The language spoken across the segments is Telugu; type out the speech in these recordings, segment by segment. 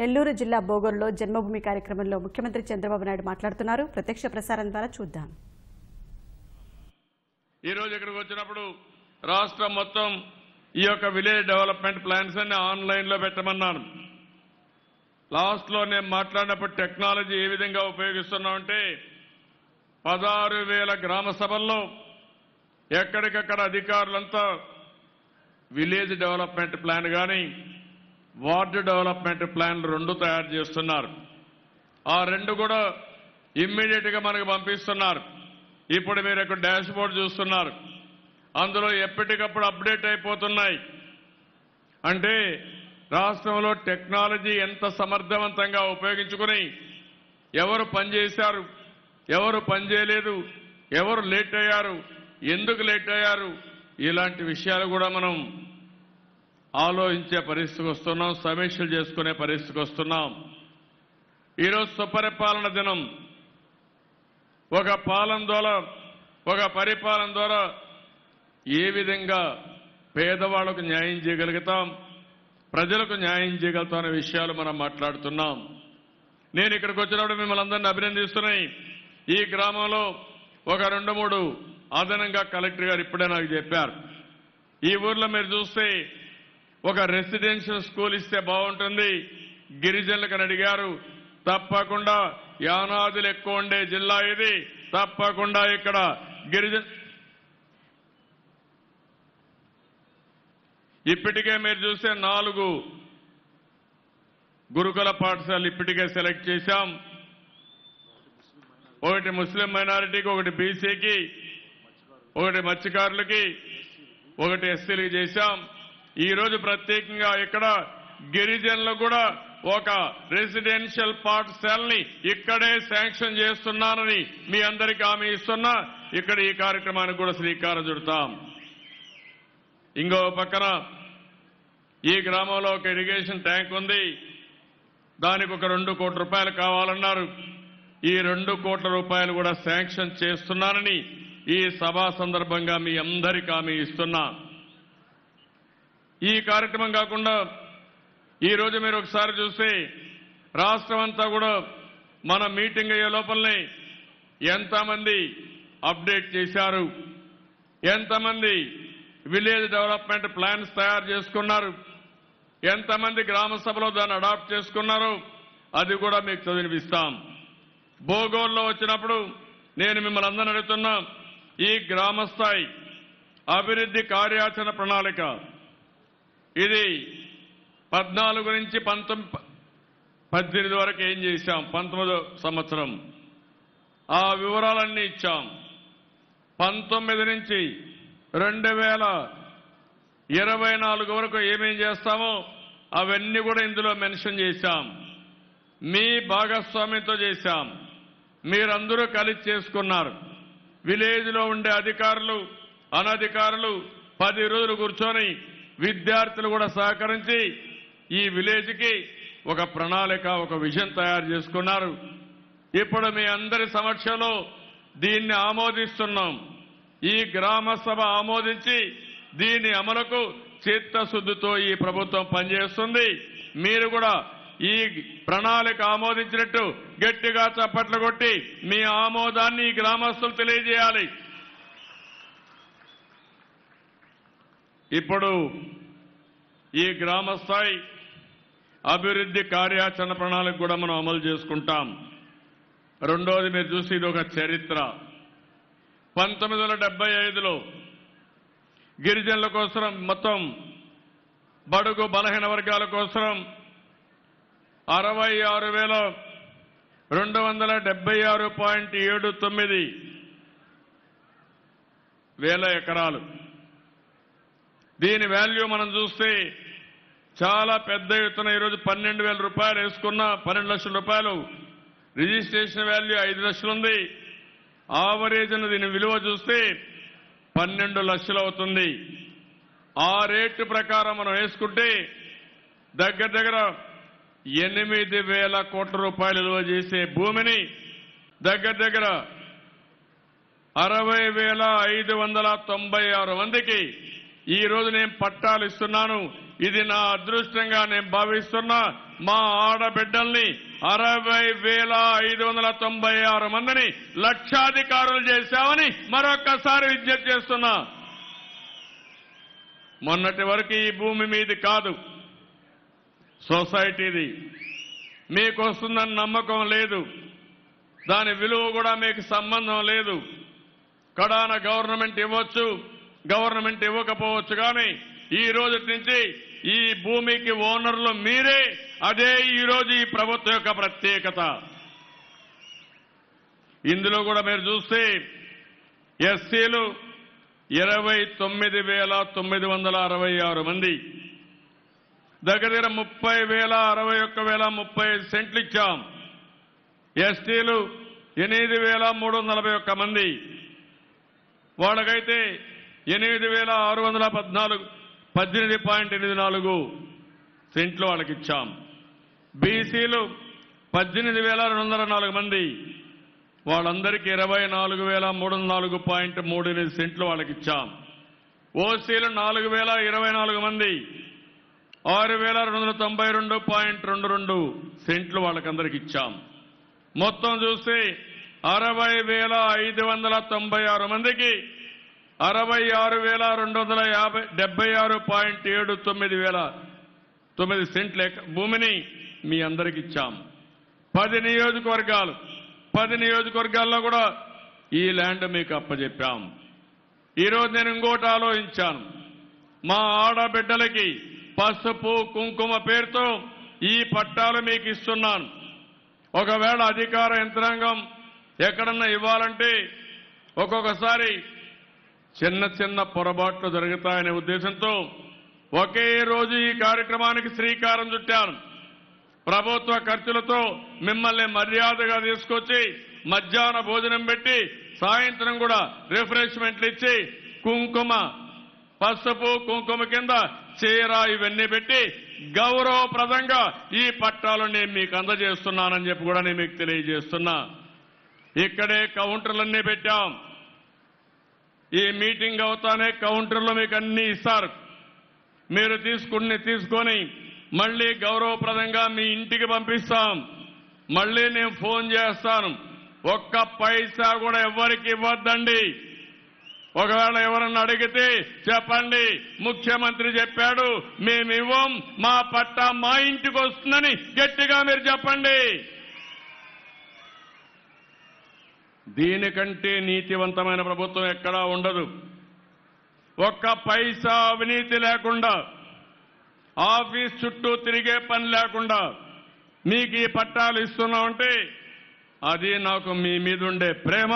నెల్లూరు జిల్లా బోగోలులో జన్మభూమి కార్యక్రమంలో ముఖ్యమంత్రి చంద్రబాబు నాయుడు మాట్లాడుతున్నారు. ప్రత్యక్ష ప్రసారం ద్వారా చూద్దాం. ఈ రోజు ఇక్కడికి వచ్చినప్పుడు రాష్ట్రం మొత్తం ఈ యొక్క విలేజ్ డెవలప్మెంట్ ప్లాన్స్ అన్ని ఆన్లైన్ లో పెట్టమన్నాను. లాస్ట్ లో నేను మాట్లాడినప్పుడు టెక్నాలజీ ఏ విధంగా ఉపయోగిస్తున్నామంటే 16,000 గ్రామ సభల్లో ఎక్కడికక్కడ అధికారులంతా విలేజ్ డెవలప్మెంట్ ప్లాన్ కానీ వార్డు డెవలప్మెంట్ ప్లాన్ 2 తయారు చేస్తున్నారు. ఆ 2 కూడా ఇమ్మీడియట్ గా మనకు పంపిస్తున్నారు. ఇప్పుడు మీరు ఇక్కడ డాష్ బోర్డ్ చూస్తున్నారు. అందులో ఎప్పటికప్పుడు అప్డేట్ అయిపోతున్నాయి. అంటే రాష్ట్రంలో టెక్నాలజీ ఎంత సమర్థవంతంగా ఉపయోగించుకుని ఎవరు పనిచేశారు, ఎవరు పనిచేయలేదు, ఎవరు లేట్ అయ్యారు, ఎందుకు లేట్ అయ్యారు, ఇలాంటి విషయాలు కూడా మనం ఆలోచించే పరిస్థితికి వస్తున్నాం, సమీక్షలు చేసుకునే పరిస్థితికి వస్తున్నాం. ఈరోజు సుపరిపాలన దినం. ఒక పాలన ద్వారా, ఒక పరిపాలన ద్వారా ఏ విధంగా పేదవాళ్లకు న్యాయం చేయగలుగుతాం, ప్రజలకు న్యాయం చేయగలుగుతాం అనే విషయాలు మనం మాట్లాడుతున్నాం. నేను ఇక్కడికి వచ్చినప్పుడు మిమ్మల్ని అందరినీ అభినందిస్తున్నాయి. ఈ గ్రామంలో ఒక 2-3 అదనంగా కలెక్టర్ గారు ఇప్పుడే నాకు చెప్పారు. ఈ ఊర్లో మీరు చూస్తే ఒక రెసిడెన్షియల్ స్కూల్ ఇస్తే బాగుంటుంది, గిరిజనులకు అని అడిగారు. తప్పకుండా యానాదులు ఎక్కువ ఉండే జిల్లా ఇది, తప్పకుండా ఇక్కడ ఇప్పటికే మీరు చూస్తే 4 గురుకుల పాఠశాలలు ఇప్పటికే సెలెక్ట్ చేశాం. ఒకటి ముస్లిం మైనారిటీకి, ఒకటి బీసీకి, ఒకటి మత్స్యకారులకి, ఒకటి ఎస్సీలకి చేశాం. ఈ రోజు ప్రత్యేకంగా ఇక్కడ గిరిజనులకు కూడా ఒక రెసిడెన్షియల్ పాఠశాలని ఇక్కడే శాంక్షన్ చేస్తున్నానని మీ అందరికీ హామీ ఇస్తున్నా. ఇక్కడ ఈ కార్యక్రమానికి కూడా శ్రీకారం చుడతాం. ఇంకో పక్కన ఈ గ్రామంలో ఒక ఇరిగేషన్ ట్యాంక్ ఉంది. దానికి ఒక 2 కోట్ల రూపాయలు కావాలన్నారు. ఈ 2 కోట్ల రూపాయలు కూడా శాంక్షన్ చేస్తున్నానని ఈ సభా సందర్భంగా మీ అందరికీ హామీ ఇస్తున్నా. ఈ కార్యక్రమం కాకుండా ఈ రోజు మీరు ఒకసారి చూస్తే రాష్ట్రం అంతా కూడా మన మీటింగ్ అయ్యే లోపలనే ఎంతమంది అప్డేట్ చేశారు, ఎంతమంది విలేజ్ డెవలప్మెంట్ ప్లాన్స్ తయారు చేసుకున్నారు, ఎంతమంది గ్రామ సభలో దాన్ని అడాప్ట్ చేసుకున్నారో అది కూడా మీకు చదివిస్తాం. బోగోల్లో వచ్చినప్పుడు నేను మిమ్మల్ని అందరిని అడుగుతున్నా, ఈ గ్రామ స్థాయి అభివృద్ధి కార్యాచరణ ప్రణాళిక ఇది 14 నుంచి 18 వరకు ఏం చేశాం, 19వ సంవత్సరం ఆ వివరాలన్నీ ఇచ్చాం. 19 నుంచి 2024 వరకు ఏమేం చేస్తామో అవన్నీ కూడా ఇందులో మెన్షన్ చేశాం. మీ భాగస్వామ్యంతో చేశాం. మీరందరూ కలిసి చేసుకున్నారు. విలేజ్ లో ఉండే అధికారులు, అనధికారులు 10 రోజులు కూర్చొని విద్యార్థులు కూడా సహకరించి ఈ విలేజ్ కి ఒక ప్రణాళిక, ఒక విజన్ తయారు చేసుకున్నారు. ఇప్పుడు మీ అందరి సమక్షంలో దీన్ని ఆమోదిస్తున్నాం. ఈ గ్రామ సభ ఆమోదించి దీని అమలుకు చిత్తశుద్ధితో ఈ ప్రభుత్వం పనిచేస్తుంది. మీరు కూడా ఈ ప్రణాళిక ఆమోదించినట్టు గట్టిగా చప్పట్లు కొట్టి మీ ఆమోదాన్ని ఈ గ్రామస్తులు తెలియజేయాలి. ఇప్పుడు ఈ గ్రామ స్థాయి అభివృద్ధి కార్యాచరణ ప్రణాళిక కూడా మనం అమలు చేసుకుంటాం. రెండోది మీరు చూసి ఇది ఒక చరిత్ర. 1975లో గిరిజనుల కోసం, మొత్తం బడుగు బలహీన వర్గాల కోసం 66,276.79 వేల ఎకరాలు. దీని వాల్యూ మనం చూస్తే చాలా పెద్ద ఎత్తున ఈరోజు 12,000 రూపాయలు వేసుకున్న 12 లక్షల రూపాయలు రిజిస్ట్రేషన్ వాల్యూ 5 లక్షలు ఉంది. ఆవరేజ్ దీని విలువ చూస్తే 12 లక్షలు అవుతుంది. ఆ రేటు ప్రకారం మనం వేసుకుంటే దగ్గర 8,000 కోట్ల రూపాయలు విలువ చేసే భూమిని దగ్గర 60,596 మందికి ఈ రోజు నేను పట్టాలు ఇస్తున్నాను. ఇది నా అదృష్టంగా నేను భావిస్తున్నా. మా ఆడబిడ్డల్ని 60,596 మందిని లక్షాధికారులు చేశామని మరొక్కసారి విజ్ఞప్తి చేస్తున్నా. మొన్నటి వరకు ఈ భూమి మీది కాదు, సొసైటీది. మీకు వస్తుందని నమ్మకం లేదు, దాని విలువ కూడా మీకు సంబంధం లేదు. కడాన గవర్నమెంట్ ఇవ్వచ్చు, గవర్నమెంట్ ఇవ్వకపోవచ్చు, కానీ ఈ రోజు నుంచి ఈ భూమికి ఓనర్లు మీరే. అదే ఈ రోజు ఈ ప్రభుత్వం యొక్క ప్రత్యేకత. ఇందులో కూడా మీరు చూస్తే ఎస్సీలు 29,966 మంది, దగ్గర 30,061,035 సెంట్లు ఇచ్చాం. ఎస్టీలు 8,341 మంది, వాళ్ళకైతే 8,614 18.84 సెంట్లు వాళ్ళకి ఇచ్చాం. బీసీలు 18,204 మంది, వాళ్ళందరికీ 24,304.38 సెంట్లు వాళ్ళకి ఇచ్చాం. ఓసీలు 4,024 మంది, 6,292.22 సెంట్లు వాళ్ళకందరికి ఇచ్చాం. మొత్తం చూస్తే 60,596 మందికి 66,276.79 సెంట్ల భూమిని మీ అందరికి ఇచ్చాం. 10 నియోజకవర్గాలు, 10 నియోజకవర్గాల్లో కూడా ఈ ల్యాండ్ మీకు అప్పచెప్పాం. ఈరోజు నేను ఇంకోటి ఆలోచించాను. మా ఆడబిడ్డలకి పసుపు కుంకుమ పేరుతో ఈ పట్టాలు మీకు ఇస్తున్నాను. ఒకవేళ అధికార యంత్రాంగం ఎక్కడన్నా ఇవ్వాలంటే ఒక్కొక్కసారి చిన్న చిన్న పొరపాట్లు జరుగుతాయనే ఉద్దేశంతో ఒకే రోజు ఈ కార్యక్రమానికి శ్రీకారం చుట్టాను. ప్రభుత్వ ఖర్చులతో మిమ్మల్ని మర్యాదగా తీసుకొచ్చి మధ్యాహ్న భోజనం పెట్టి సాయంత్రం కూడా రిఫ్రెష్మెంట్లు ఇచ్చి కుంకుమ, పసుపు కుంకుమ కింద చీర ఇవన్నీ పెట్టి గౌరవప్రదంగా ఈ పట్టాలు నేను మీకు అందజేస్తున్నానని చెప్పి కూడా నేను మీకు తెలియజేస్తున్నా. ఇక్కడే కౌంటర్లన్నీ పెట్టాం. ఈ మీటింగ్ అవుతానే కౌంటర్లో మీకు అన్ని ఇస్తారు. మీరు తీసుకొని మళ్లీ గౌరవప్రదంగా మీ ఇంటికి పంపిస్తాం. మళ్లీ నేను ఫోన్ చేస్తాను. ఒక్క పైసా కూడా ఎవరికి ఇవ్వద్దండి. ఒకవేళ ఎవరన్నా అడిగితే చెప్పండి, ముఖ్యమంత్రి చెప్పాడు, మేమివ్వం, మా పట్టా మా ఇంటికి వస్తుందని గట్టిగా మీరు చెప్పండి. దీనికంటే నీతివంతమైన ప్రభుత్వం ఎక్కడా ఉండదు. ఒక్క పైసా అవినీతి లేకుండా, ఆఫీస్ చుట్టూ తిరిగే పని లేకుండా మీకు ఈ పట్టాలు ఇస్తున్నామంటే అది నాకు మీ మీద ఉండే ప్రేమ,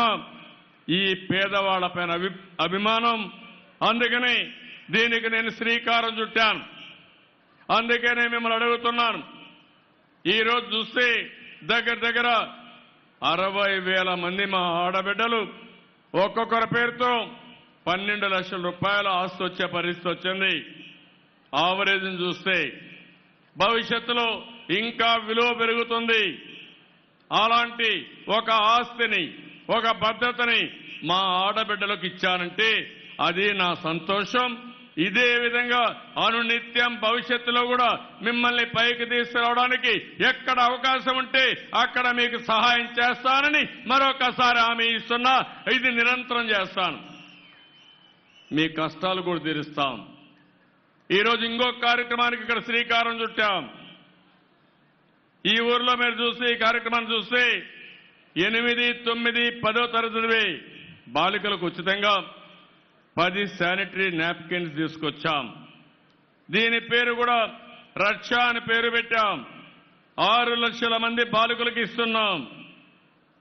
ఈ పేదవాళ్లపైన అభిమానం. అందుకని దీనికి నేను శ్రీకారం చుట్టాను. అందుకనే మిమ్మల్ని అడుగుతున్నాను. ఈరోజు చూస్తే దగ్గర 60,000 మంది మా ఆడబిడ్డలు ఒక్కొక్కరి పేరుతో 12 లక్షల రూపాయల ఆస్తి వచ్చే పరిస్థితి వచ్చింది. ఆవరేజ్ చూస్తే భవిష్యత్తులో ఇంకా విలువ పెరుగుతుంది. అలాంటి ఒక ఆస్తిని, ఒక భద్రతని మా ఆడబిడ్డలకు ఇచ్చానంటే అది నా సంతోషం. ఇదే విధంగా అనునిత్యం భవిష్యత్తులో కూడా మిమ్మల్ని పైకి తీసుకురావడానికి ఎక్కడ అవకాశం ఉంటే అక్కడ మీకు సహాయం చేస్తానని మరొకసారి హామీ ఇస్తున్నా. ఇది నిరంతరం చేస్తాను. మీ కష్టాలు కూడా తీరుస్తాం. ఈరోజు ఇంకొక కార్యక్రమానికి ఇక్కడ శ్రీకారం చుట్టాం. ఈ ఊర్లో మీరు చూస్తే, ఈ కార్యక్రమాన్ని చూస్తే 8, 9, 10వ తరగతి బాలికలకు ఉచితంగా 10 శానిటరీ నాప్కిన్స్ తీసుకొచ్చాం. దీని పేరు కూడా రక్ష అని పేరు పెట్టాం. 6 లక్షల మంది బాలికలకు ఇస్తున్నాం.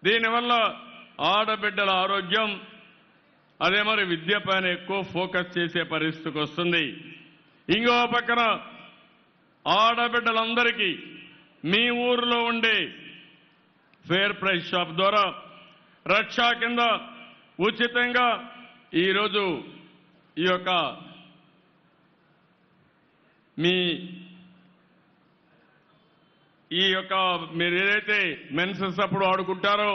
దీనివల్ల ఆడబిడ్డల ఆరోగ్యం, అదే మరి విద్య పైన ఎక్కువ ఫోకస్ చేసే పరిస్థితికి వస్తుంది. ఇంకో పక్కన ఆడబిడ్డలందరికీ మీ ఊరిలో ఉండే ఫేర్ ప్రైస్ షాప్ ద్వారా రక్షా కింద ఉచితంగా ఈరోజు ఈ యొక్క మీరు ఏదైతే మెన్సెస్ అప్పుడు ఆడుకుంటారో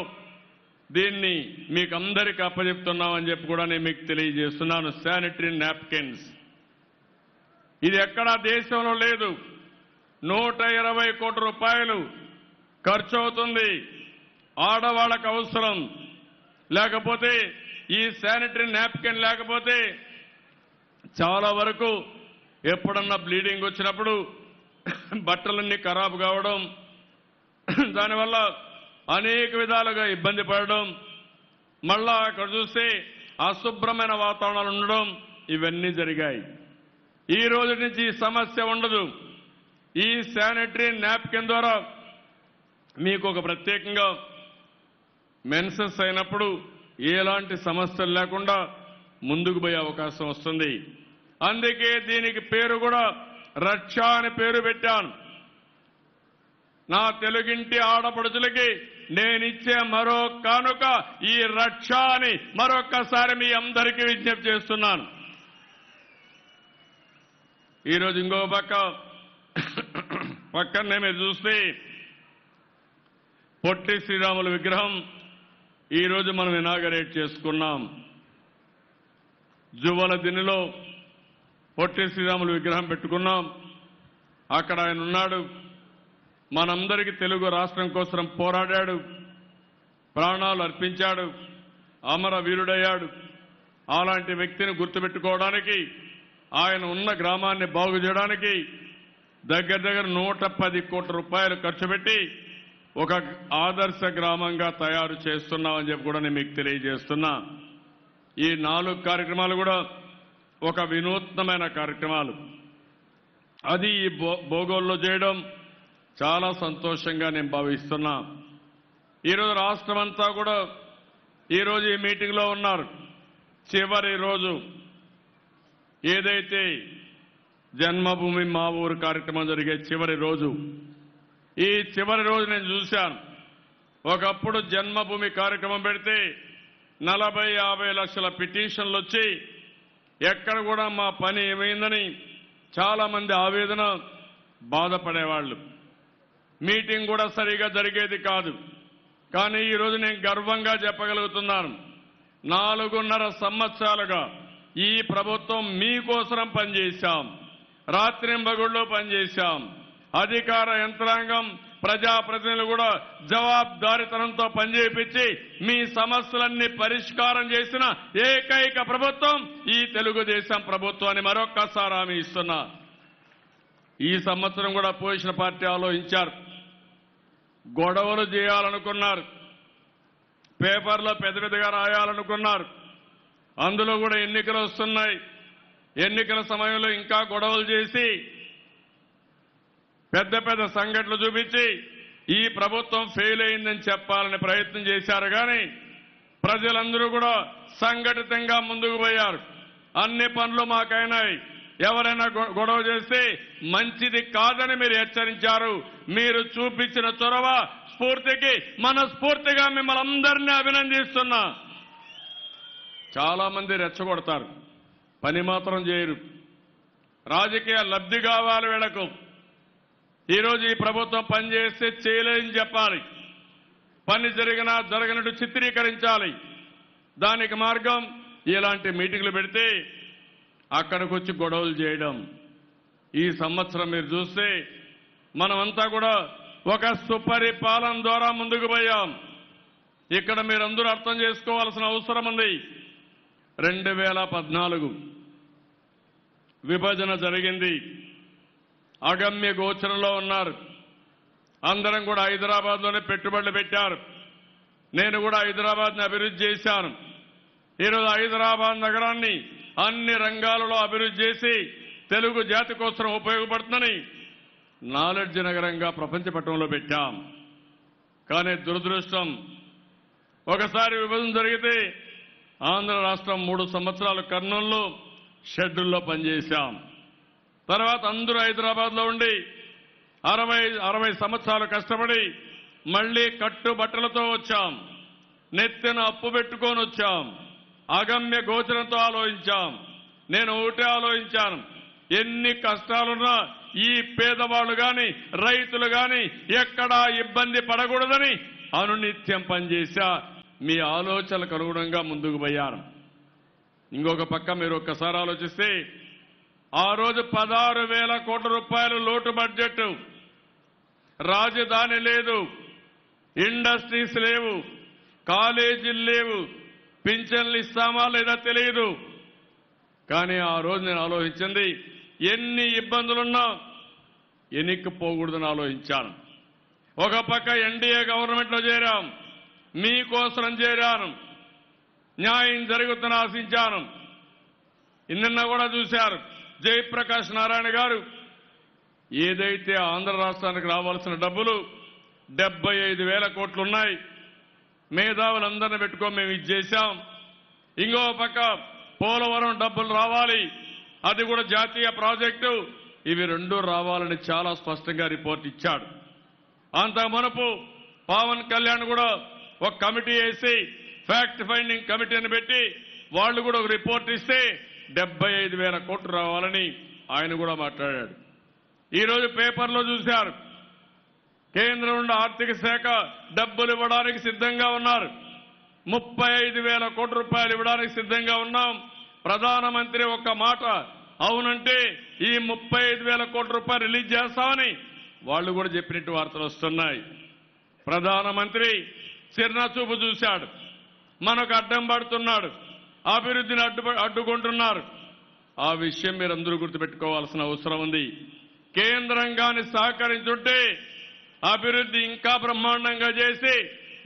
దీన్ని మీకు అందరికీ అప్పచెప్తున్నామని చెప్పి కూడా నేను మీకు తెలియజేస్తున్నాను. శానిటరీ నాప్కిన్స్ ఇది ఎక్కడా దేశంలో లేదు. 120 కోట్ల రూపాయలు ఖర్చు అవుతుంది. ఆడవాళ్ళకు అవసరం, లేకపోతే ఈ శానిటరీ నాప్కిన్ లేకపోతే చాలా వరకు ఎప్పుడన్నా బ్లీడింగ్ వచ్చినప్పుడు బట్టలన్నీ ఖరాబు కావడం, దానివల్ల అనేక విధాలుగా ఇబ్బంది పడడం, మళ్ళా అక్కడ చూస్తే అశుభ్రమైన వాతావరణాలు ఉండడం, ఇవన్నీ జరిగాయి. ఈ రోజు నుంచి ఈ సమస్య ఉండదు. ఈ శానిటరీ నాప్కిన్ ద్వారా మీకు ఒక ప్రత్యేకంగా మెన్సెస్ అయినప్పుడు ఎలాంటి సమస్యలు లేకుండా ముందుకు పోయే అవకాశం వస్తుంది. అందుకే దీనికి పేరు కూడా రక్ష అని పేరు పెట్టాను. నా తెలుగింటి ఆడపడుచులకి నేనిచ్చే మరో కానుక ఈ రక్ష అని మరొక్కసారి మీ అందరికీ విజ్ఞప్తి చేస్తున్నాను. ఈరోజు ఇంకో పక్కనే మీరు చూస్తే పొట్టి శ్రీరాముల విగ్రహం ఈరోజు మనం ఇనాగరేట్ చేసుకున్నాం. జువ్వల దినిలో పొట్టి శ్రీరాముల విగ్రహం పెట్టుకున్నాం. అక్కడ ఆయన ఉన్నాడు. మనందరికీ తెలుగు రాష్ట్రం కోసం పోరాడాడు, ప్రాణాలు అర్పించాడు, అమర వీరుడయ్యాడు. అలాంటి వ్యక్తిని గుర్తుపెట్టుకోవడానికి, ఆయన ఉన్న గ్రామాన్ని బాగు చేయడానికి దగ్గర 110 కోట్ల రూపాయలు ఖర్చు పెట్టి ఒక ఆదర్శ గ్రామంగా తయారు చేస్తున్నామని చెప్పి కూడా నేను మీకు తెలియజేస్తున్నా. ఈ 4 కార్యక్రమాలు కూడా ఒక వినూత్నమైన కార్యక్రమాలు. అది ఈ భోగోల్లో చేయడం చాలా సంతోషంగా నేను భావిస్తున్నా. ఈరోజు రాష్ట్రం అంతా కూడా ఈరోజు ఈ మీటింగ్లో ఉన్నారు. చివరి రోజు ఏదైతే జన్మభూమి మా ఊరు కార్యక్రమం జరిగే చివరి రోజు, ఈ చివరి రోజు నేను చూశాను. ఒకప్పుడు జన్మభూమి కార్యక్రమం పెడితే 40-50 లక్షల పిటిషన్లు వచ్చి ఎక్కడ కూడా మా పని ఏమైందని చాలా మంది ఆవేదన, బాధపడేవాళ్లు. మీటింగ్ కూడా సరిగా జరిగేది కాదు. కానీ ఈరోజు నేను గర్వంగా చెప్పగలుగుతున్నాను, 4.5 సంవత్సరాలుగా ఈ ప్రభుత్వం మీకోసం పనిచేశాం. రాత్రింబగుళ్ళు పనిచేశాం. అధికార యంత్రాంగం, ప్రజాప్రతినిధులు కూడా జవాబుదారీతనంతో పనిచేయించి మీ సమస్యలన్నీ పరిష్కారం చేసిన ఏకైక ప్రభుత్వం ఈ తెలుగుదేశం ప్రభుత్వాన్ని మరొక్కసారి హామీ ఇస్తున్నా. ఈ సంవత్సరం కూడా పొజిషన్ పార్టీ ఆలోచించారు. గొడవలు చేయాలనుకున్నారు, పేపర్లో పెద్దగా రాయాలనుకున్నారు. అందులో కూడా ఎన్నికలు వస్తున్నాయి. ఎన్నికల సమయంలో ఇంకా గొడవలు చేసి పెద్ద సంఘటనలు చూపించి ఈ ప్రభుత్వం ఫెయిల్ అయిందని చెప్పాలని ప్రయత్నం చేశారు. కానీ ప్రజలందరూ కూడా సంఘటితంగా ముందుకు పోయారు. అన్ని పనులు మాకైనాయి. ఎవరైనా గొడవ చేస్తే మంచిది కాదని మీరు హెచ్చరించారు. మీరు చూపించిన చొరవ స్ఫూర్తికి మనస్ఫూర్తిగా మిమ్మల్ని అందరినీ అభినందిస్తున్నా. చాలా మంది రెచ్చగొడతారు, పని మాత్రం చేయరు. రాజకీయ లబ్ధి కావాలి వీళ్లకు. ఈరోజు ఈ ప్రభుత్వం పనిచేస్తే చేయలేదని చెప్పాలి, పని జరిగినా జరగనట్టు చిత్రీకరించాలి. దానికి మార్గం ఇలాంటి మీటింగ్లు పెడితే అక్కడికి వచ్చి గొడవలు చేయడం. ఈ సంవత్సరం మీరు చూస్తే మనమంతా కూడా ఒక సుపరిపాలన ద్వారా ముందుకు పోయాం. ఇక్కడ మీరందరూ అర్థం చేసుకోవాల్సిన అవసరం ఉంది. 2014 విభజన జరిగింది. అగమ్య గోచరంలో ఉన్నారు. అందరం కూడా హైదరాబాద్లోనే పెట్టుబడులు పెట్టారు. నేను కూడా హైదరాబాద్ని అభివృద్ధి చేశాను. ఈరోజు హైదరాబాద్ నగరాన్ని అన్ని రంగాలలో అభివృద్ధి చేసి తెలుగు జాతి కోసం ఉపయోగపడుతుందని నాలెడ్జ్ నగరంగా ప్రపంచ పటంలో పెట్టాం. కానీ దురదృష్టం, ఒకసారి విభజన జరిగితే ఆంధ్ర రాష్ట్రం 3 సంవత్సరాలు కర్నూలులో షెడ్యూల్లో పనిచేశాం. తర్వాత అందరూ హైదరాబాద్లో ఉండి 60 సంవత్సరాలు కష్టపడి మళ్లీ కట్టుబట్టలతో వచ్చాం. నెత్తిన అప్పు పెట్టుకొని వచ్చాం. అగమ్య గోచరంతో ఆలోచించాం. నేను ఒకటే ఆలోచించాను, ఎన్ని కష్టాలున్నా ఈ పేదవాళ్లు గాని రైతులు గాని ఎక్కడా ఇబ్బంది పడకూడదని అనునిత్యం పనిచేశా. మీ ఆలోచనలకు అనుగుణంగా ముందుకు పోయాను. ఇంకొక పక్క మీరు ఒక్కసారి ఆలోచిస్తే ఆ రోజు 16,000 కోట్ల రూపాయలు లోటు బడ్జెట్. రాజధాని లేదు, ఇండస్ట్రీస్ లేవు, కాలేజీలు లేవు, పింఛన్లు ఇస్తామా లేదా తెలియదు. కానీ ఆ రోజు నేను ఆలోచించింది, ఎన్ని ఇబ్బందులున్నా ఎనిక్కిపోకూడదని ఆలోచించాను. ఒక పక్క ఎన్డీఏ గవర్నమెంట్లో చేరాం, మీకోసం చేరాను, న్యాయం జరుగుతుందని ఆశించాను. నిన్న కూడా చూశారు, జయప్రకాష్ నారాయణ గారు ఏదైతే ఆంధ్ర రాష్ట్రానికి రావాల్సిన డబ్బులు 75,000 కోట్లు ఉన్నాయి, మేధావులందరినీ పెట్టుకొని మేము ఇది చేశాం. ఇంకో పక్క పోలవరం డబ్బులు రావాలి, అది కూడా జాతీయ ప్రాజెక్టు, ఇవి రెండు రావాలని చాలా స్పష్టంగా రిపోర్ట్ ఇచ్చాడు. అంత మునుపు పవన్ కళ్యాణ్ కూడా ఒక కమిటీ వేసి ఫ్యాక్ట్ ఫైండింగ్ కమిటీని పెట్టి వాళ్ళు కూడా ఒక రిపోర్ట్ ఇస్తే 75,000 కోట్లు రావాలని ఆయన కూడా మాట్లాడాడు. ఈరోజు పేపర్లో చూశారు, కేంద్రం నుండి ఆర్థిక శాఖ డబ్బులు ఇవ్వడానికి సిద్ధంగా ఉన్నారు. 35,000 కోట్ల రూపాయలు ఇవ్వడానికి సిద్ధంగా ఉన్నాం. ప్రధానమంత్రి ఒక్క మాట అవునంటే ఈ 35,000 కోట్ల రూపాయలు రిలీజ్ చేస్తామని వాళ్ళు కూడా చెప్పినట్టు వార్తలు వస్తున్నాయి. ప్రధానమంత్రి చిన్నచూపు చూశాడు, మనకు అడ్డం పడుతున్నాడు, అభివృద్ధిని అడ్డుకుంటున్నారు. ఆ విషయం మీరందరూ గుర్తుపెట్టుకోవాల్సిన అవసరం ఉంది. కేంద్రం గాని సహకరించుంటే అభివృద్ధి ఇంకా బ్రహ్మాండంగా చేసి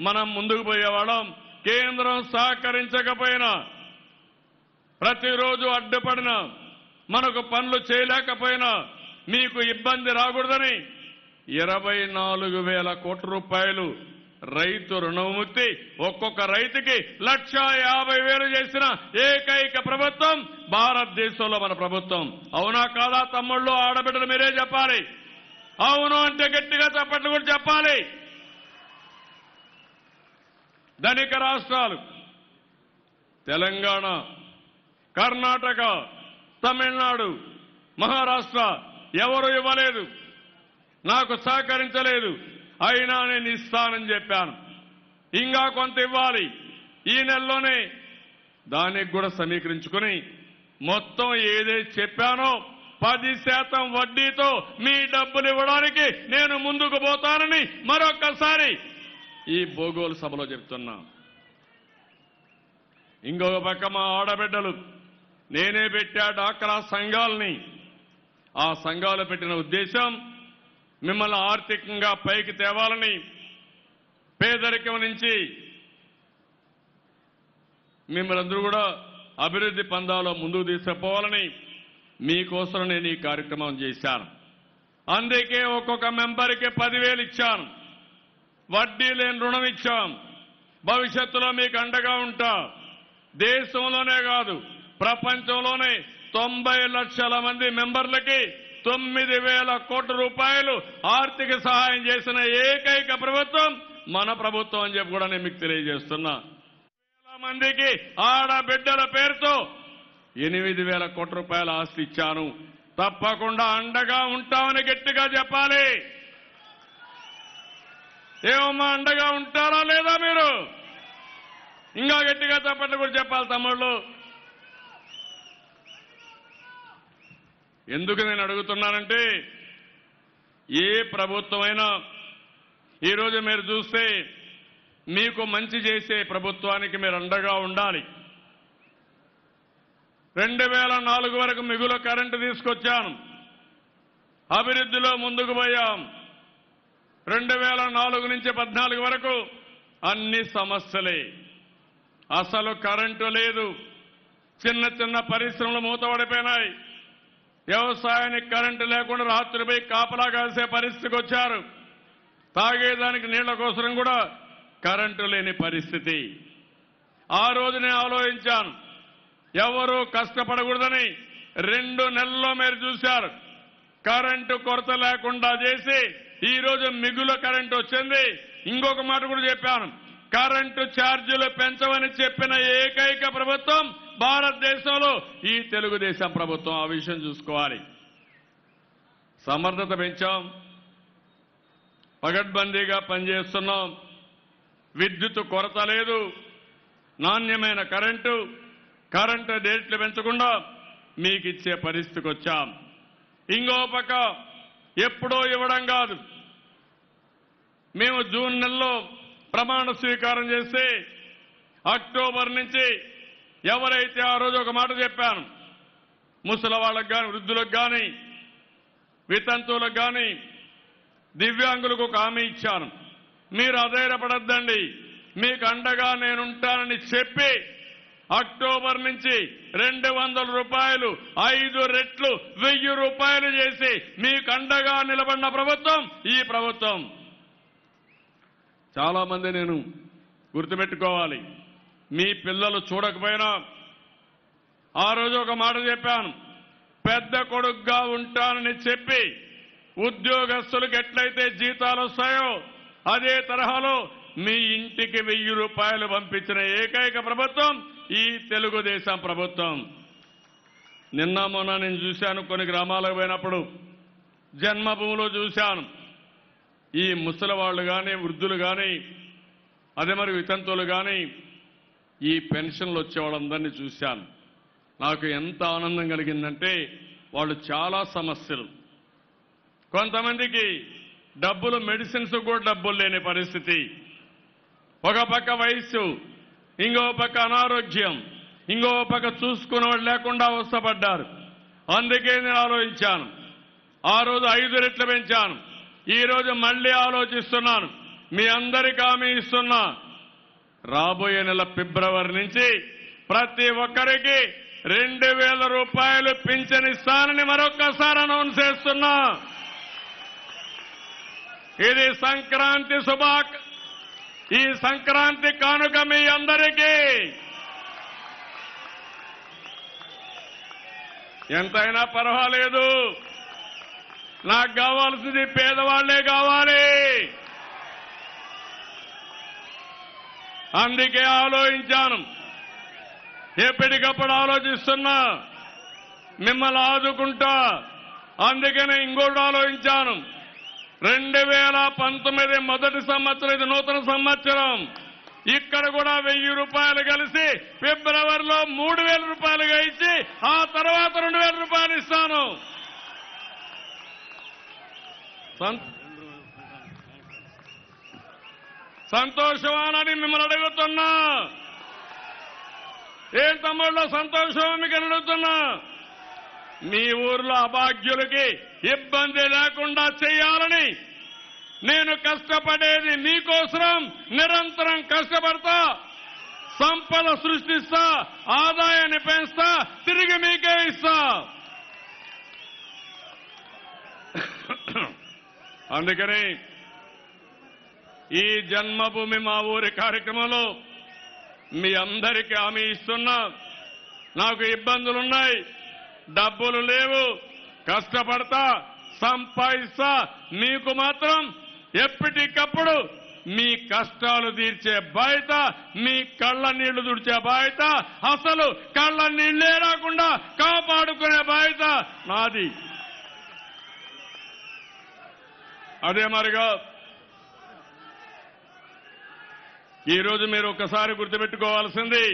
మనం ముందుకు పోయేవాళ్ళం. కేంద్రం సహకరించకపోయినా, ప్రతిరోజు అడ్డుపడినా, మనకు పనులు చేయలేకపోయినా మీకు ఇబ్బంది రాకూడదని 24,000 కోట్ల రూపాయలు రైతు రుణముక్తి, ఒక్కొక్క రైతుకి 1,50,000 చేసిన ఏకైక ప్రభుత్వం భారతదేశంలో మన ప్రభుత్వం. అవునా కాదా తమ్ముళ్ళు, ఆడబిడ్డలు మీరే చెప్పాలి. అవును అంటే గట్టిగా చప్పట్లు కూడా చెప్పాలి. ధనిక రాష్ట్రాలు తెలంగాణ, కర్ణాటక, తమిళనాడు, మహారాష్ట్ర ఎవరు ఇవ్వలేదు, నాకు సహకరించలేదు. అయినా నేను ఇస్తానని చెప్పాను. ఇంకా కొంత ఇవ్వాలి. ఈ నెలలోనే దానికి కూడా సమీకరించుకుని మొత్తం ఏదైతే చెప్పానో 10% వడ్డీతో మీ డబ్బులు ఇవ్వడానికి నేను ముందుకు పోతానని మరొక్కసారి ఈ బోగోలు సభలో చెప్తున్నా. ఇంకొక పక్క మా ఆడబిడ్డలు, నేనే పెట్టా డాక్రా సంఘాలని. ఆ సంఘాలు పెట్టిన ఉద్దేశం మిమ్మల్ని ఆర్థికంగా పైకి తేవాలని, పేదరికం నుంచి మిమ్మల్ని కూడా అభివృద్ధి పందాలో ముందుకు తీసుకుపోవాలని మీకోసం నేను ఈ కార్యక్రమం చేశాను. అందుకే ఒక్కొక్క మెంబర్కి 10,000 ఇచ్చాను, వడ్డీ లేని రుణం ఇచ్చాం. భవిష్యత్తులో మీకు అండగా ఉంటా. దేశంలోనే కాదు ప్రపంచంలోనే 90 లక్షల మంది మెంబర్లకి 9,000 కోట్ల రూపాయలు ఆర్థిక సహాయం చేసిన ఏకైక ప్రభుత్వం మన ప్రభుత్వం అని చెప్పి కూడా నేను మీకు తెలియజేస్తున్నా. 1,000 మందికి ఆడబిడ్డల పేరుతో 8,000 కోట్ల రూపాయల ఆస్తి ఇచ్చాను. తప్పకుండా అండగా ఉంటామని గట్టిగా చెప్పాలి. ఏమమ్మా, అండగా ఉంటారా లేదా మీరు? ఇంకా గట్టిగా చెప్పట్లు కూడా చెప్పాలి తమ్ముళ్ళు. ఎందుకు నేను అడుగుతున్నానంటే, ఏ ప్రభుత్వమైనా ఈరోజు మీరు చూస్తే మీకు మంచి చేసే ప్రభుత్వానికి మీరు అండగా ఉండాలి. 2004 వరకు మిగులు కరెంటు తీసుకొచ్చాను, అభివృద్ధిలో ముందుకు పోయాం. 2004 నుంచి 14 వరకు అన్ని సమస్యలే. అసలు కరెంటు లేదు, చిన్న చిన్న పరిశ్రమలు మూతపడిపోయినాయి. వ్యవసాయానికి కరెంటు లేకుండా రాత్రిపై కాపలా కాసే పరిస్థితికి వచ్చారు. తాగేదానికి నీళ్ల కోసం కూడా కరెంటు లేని పరిస్థితి. ఆ రోజు నేను ఆలోచించాను, ఎవరూ కష్టపడకూడదని. 2 నెలల్లో మీరు చూశారు, కరెంటు కొరత లేకుండా చేసి ఈ రోజు మిగులు కరెంటు వచ్చింది. ఇంకొక మాట కూడా చెప్పాను, కరెంటు ఛార్జీలు పెంచమని చెప్పిన ఏకైక ప్రభుత్వం భారతదేశంలో ఈ తెలుగుదేశం ప్రభుత్వం. ఆ విషయం చూసుకోవాలి. సమర్థత పెంచాం, పగడ్బందీగా పనిచేస్తున్నాం, విద్యుత్ కొరత లేదు, నాణ్యమైన కరెంటు రేట్లు పెంచకుండా మీకు ఇచ్చే పరిస్థితికి వచ్చాం. ఇంకో పక్క ఎప్పుడో ఇవ్వడం కాదు, మేము జూన్ నెలలో ప్రమాణ స్వీకారం చేసి అక్టోబర్ నుంచి ఎవరైతే ఆ రోజు ఒక మాట చెప్పాను, ముసలి వాళ్ళకు కానీ, వృద్ధులకు కానీ, వితంతువులకు కానీ, దివ్యాంగులకు ఒక హామీ ఇచ్చాను. మీరు అధైర్యపడద్దండి, మీకు అండగా నేనుంటానని చెప్పి అక్టోబర్ నుంచి 200 రూపాయలు 5 రెట్లు 1000 రూపాయలు చేసి మీకు అండగా నిలబడిన ప్రభుత్వం ఈ ప్రభుత్వం. చాలా మంది నేను గుర్తుపెట్టుకోవాలి, మీ పిల్లలు చూడకపోయినా ఆ రోజు ఒక మాట చెప్పాను, పెద్ద కొడుకుగా ఉంటానని చెప్పి ఉద్యోగస్తులకు ఎట్లయితే జీతాలు వస్తాయో అదే తరహాలో మీ ఇంటికి 1000 రూపాయలు పంపించిన ఏకైక ప్రభుత్వం ఈ తెలుగుదేశం ప్రభుత్వం. నిన్న మొన్న నేను చూశాను, కొన్ని గ్రామాలకు పోయినప్పుడు జన్మభూమిలో చూశాను, ఈ ముసలి వాళ్ళు కానీ, వృద్ధులు కానీ, అదే మరి వితంతువులు కానీ, ఈ పెన్షన్లు వచ్చే వాళ్ళందరినీ చూశాను. నాకు ఎంత ఆనందం కలిగిందంటే వాళ్ళు చాలా సమస్యలు, కొంతమందికి డబ్బులు, మెడిసిన్స్ కూడా డబ్బులు లేని పరిస్థితి, ఒక పక్క వయస్సు, ఇంకో పక్క అనారోగ్యం, ఇంకో పక్క చూసుకునేవాడు లేకుండా అవస్థపడ్డారు. అందుకే నేను ఆలోచించాను, ఆ రోజు 5 రెట్లు పెంచాను, ఈ రోజు మళ్లీ ఆలోచిస్తున్నాను. మీ అందరికీ హామీ ఇస్తున్నా, రాబోయే నెల ఫిబ్రవరి నుంచి ప్రతి ఒక్కరికి 2000 రూపాయలు పింఛన్ ఇస్తానని మరొక్కసారి అనౌన్స్ చేస్తున్నా. ఇది సంక్రాంతి ఈ సంక్రాంతి కానుక మీ అందరికీ. ఎంతైనా పర్వాలేదు, నాకు కావాల్సింది పేదవాళ్లే కావాలి. అందుకే ఆలోచించాను, ఎప్పటికప్పుడు ఆలోచిస్తున్నా, మిమ్మల్ని ఆదుకుంటా. అందుకనే ఇంకోటి ఆలోచించాను, 2019 మొదటి సంవత్సరం, ఇది నూతన సంవత్సరం, ఇక్కడ కూడా 1000 రూపాయలు కలిసి ఫిబ్రవరిలో 3000 రూపాయలుగా ఇచ్చి ఆ తర్వాత 2000 రూపాయలు ఇస్తాను. సంతోషమానని మిమ్మల్ని అడుగుతున్నా. ఏం తమ్ముళ్ళో సంతోషం మీకు అడుగుతున్నా. మీ ఊర్లో అభాగ్యులకి ఇబ్బంది లేకుండా చేయాలని నేను కష్టపడేది మీకోసం. నిరంతరం కష్టపడతా, సంపద సృష్టిస్తా, ఆదాయాన్ని పెంచుతా, తిరిగి మీకే ఇస్తా. అందుకని ఈ జన్మభూమి మా ఊరి కార్యక్రమంలో మీ అందరికీ హామీ ఇస్తున్నా. నాకు ఇబ్బందులున్నాయి, డబ్బులు లేవు, కష్టపడతా, సంపాదిస్తా, మీకు మాత్రం ఎప్పటికప్పుడు మీ కష్టాలు తీర్చే బాధ్యత, మీ కళ్ళ నీళ్లు తుడిచే బాధ్యత, అసలు కళ్ళ నీళ్లే రాకుండా కాపాడుకునే బాధ్యత నాది. అదే మరిగా ఈరోజు మీరు ఒకసారి గుర్తుపెట్టుకోవాల్సింది,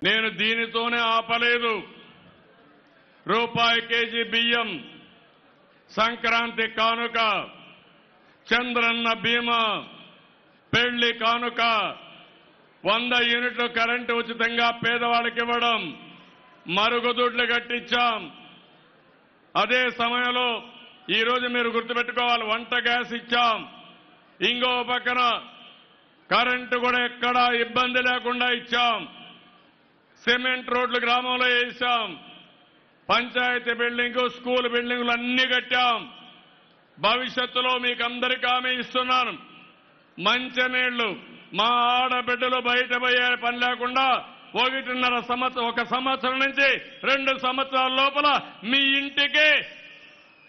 నేను దీనితోనే ఆపలేదు. రూపాయి కేజీ బియ్యం, సంక్రాంతి కానుక, చంద్రన్న బీమా, పెళ్లి కానుక, 100 యూనిట్లు కరెంటు ఉచితంగా పేదవాళ్ళకి ఇవ్వడం, మరుగుదొడ్లు కట్టించాం. అదే సమయంలో ఈరోజు మీరు గుర్తుపెట్టుకోవాలి, వంట గ్యాస్ ఇచ్చాం. ఇంకో పక్కన కరెంటు కూడా ఎక్కడా ఇబ్బంది లేకుండా ఇచ్చాం. సిమెంట్ రోడ్లు గ్రామంలో వేసాం. పంచాయతీ బిల్డింగు, స్కూల్ బిల్డింగులు అన్ని కట్టాం. భవిష్యత్తులో మీకు అందరికీ హామీ ఇస్తున్నాను, మంచినీళ్లు మా ఆడబిడ్డలు బయట పోయే పని లేకుండా 1 సంవత్సరం నుంచి 2 సంవత్సరాల లోపల మీ ఇంటికే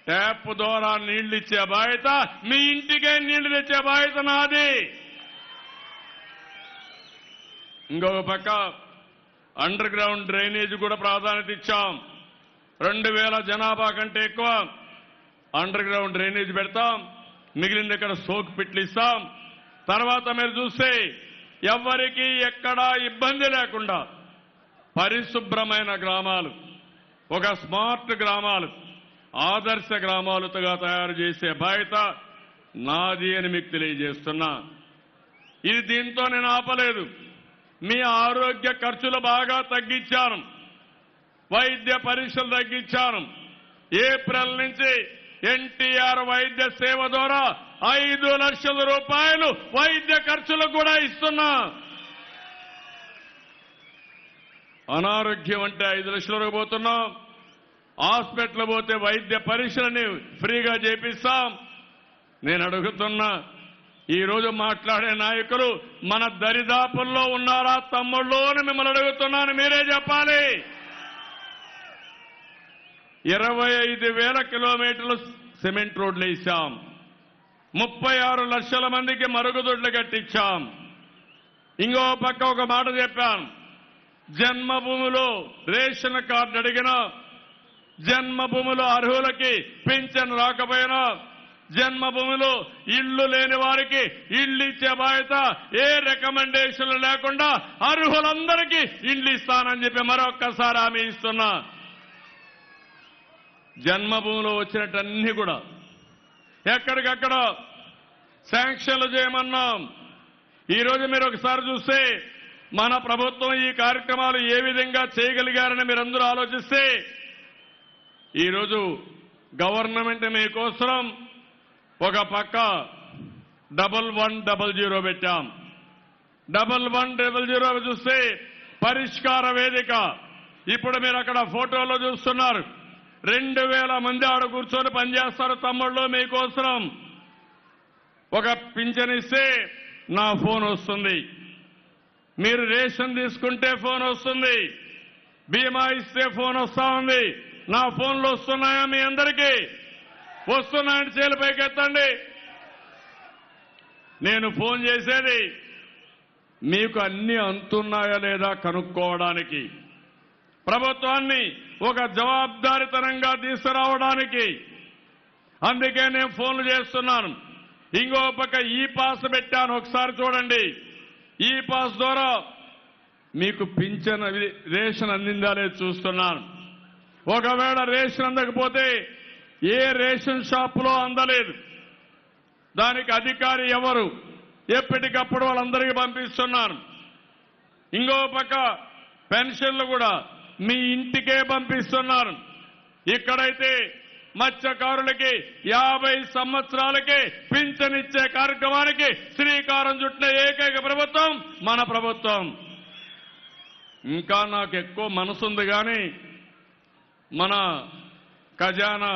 ట్యాప్ ద్వారా నీళ్లు ఇచ్చే బాధ్యత, మీ ఇంటికే నీళ్లు తెచ్చే బాధ్యత నాది. ఇంకొక పక్క అండర్ గ్రౌండ్ డ్రైనేజ్ కూడా ప్రాధాన్యత ఇచ్చాం. 2000 జనాభా కంటే ఎక్కువ అండర్ గ్రౌండ్ డ్రైనేజ్ పెడతాం. మిగిలింది ఇక్కడ సోక్ పిట్లు ఇస్తాం. తర్వాత మీరు చూస్తే ఎవరికి ఎక్కడా ఇబ్బంది లేకుండా పరిశుభ్రమైన గ్రామాలు, ఒక స్మార్ట్ గ్రామాలు, ఆదర్శ గ్రామాలుగా తయారు చేసే బాధ్యత నాది అని మీకు తెలియజేస్తున్నా. ఇది దీంతో నేను ఆపలేదు. మీ ఆరోగ్య ఖర్చులు బాగా తగ్గించాను, వైద్య పరీక్షలు తగ్గించాను. ఏప్రిల్ నుంచి ఎన్టీఆర్ వైద్య సేవ ద్వారా 5 లక్షల రూపాయలు వైద్య ఖర్చులు కూడా ఇస్తున్నా. అనారోగ్యం అంటే 5 లక్షలకు పోతున్నాం. హాస్పిటల్ పోతే వైద్య పరీక్షలని ఫ్రీగా చేపిస్తాం. నేను అడుగుతున్నా, ఈరోజు మాట్లాడే నాయకులు మన దరిదాపుల్లో ఉన్నారా తమ్ముళ్ళు అని మిమ్మల్ని అడుగుతున్నాను, మీరే చెప్పాలి. 25,000 కిలోమీటర్లు సిమెంట్ రోడ్లు వేశాం. 36 లక్షల మందికి మరుగుదొడ్లు కట్టించాం. ఇంకో పక్క ఒక మాట చెప్పాను, జన్మభూమిలో రేషన్ కార్డు అడిగినా, జన్మభూమిలో అర్హులకి పింఛన్ రాకపోయినా, జన్మభూమిలో ఇళ్లు లేని వారికి ఇళ్లు ఇచ్చే బాధ్యత ఏ రికమెండేషన్లు లేకుండా అర్హులందరికీ ఇళ్లు ఇస్తానని చెప్పి మరొక్కసారి హామీ ఇస్తున్నా. జన్మభూమిలో వచ్చినట్టన్నీ కూడా ఎక్కడికక్కడ శాంక్షన్లు చేయమన్నాం. ఈరోజు మీరు ఒకసారి చూస్తే మన ప్రభుత్వం ఈ కార్యక్రమాలు ఏ విధంగా చేయగలిగారని మీరందరూ ఆలోచిస్తే, ఈరోజు గవర్నమెంట్ మీకోసం ఒక పక్క 1100 పెట్టాం. 1100 చూస్తే పరిష్కార వేదిక. ఇప్పుడు మీరు అక్కడ ఫోటోలో చూస్తున్నారు, 2000 మంది ఆడ కూర్చొని పనిచేస్తారు తమ్ముళ్ళు మీకోసం. ఒక పింఛన్ ఇస్తే నా ఫోన్ వస్తుంది, మీరు రేషన్ తీసుకుంటే ఫోన్ వస్తుంది, బీమా ఇస్తే ఫోన్ వస్తా ఉంది. నా ఫోన్లు వస్తున్నాయా మీ అందరికీ? వస్తున్నాయని చేతులు పైకెత్తండి. నేను ఫోన్ చేసేది మీకు అన్ని అందుతున్నాయా లేదా కనుక్కోవడానికి, ప్రభుత్వాన్ని ఒక జవాబుదారీతనంగా తీసుకురావడానికి. అందుకే నేను ఫోన్లు చేస్తున్నాను. ఇంకో పక్క ఈ పాస్ పెట్టాను, ఒకసారి చూడండి. ఈ పాస్ ద్వారా మీకు పింఛన్ రేషన్ అందిందా లేదు చూస్తున్నాను. ఒకవేళ రేషన్ అందకపోతే ఏ రేషన్ షాపులో అందలేదు, దానికి అధికారి ఎవరు, ఎప్పటికప్పుడు వాళ్ళందరికీ పంపిస్తున్నాను. ఇంకో పక్క పెన్షన్లు కూడా మీ ఇంటికే పంపిస్తున్నారు. ఇక్కడైతే మత్స్యకారులకి 50 సంవత్సరాలకే పింఛన్ ఇచ్చే కార్యక్రమానికి శ్రీకారం చుట్టిన ఏకైక ప్రభుత్వం మన ప్రభుత్వం. ఇంకా నాకు ఎక్కువ మనసుంది కానీ మన ఖజానా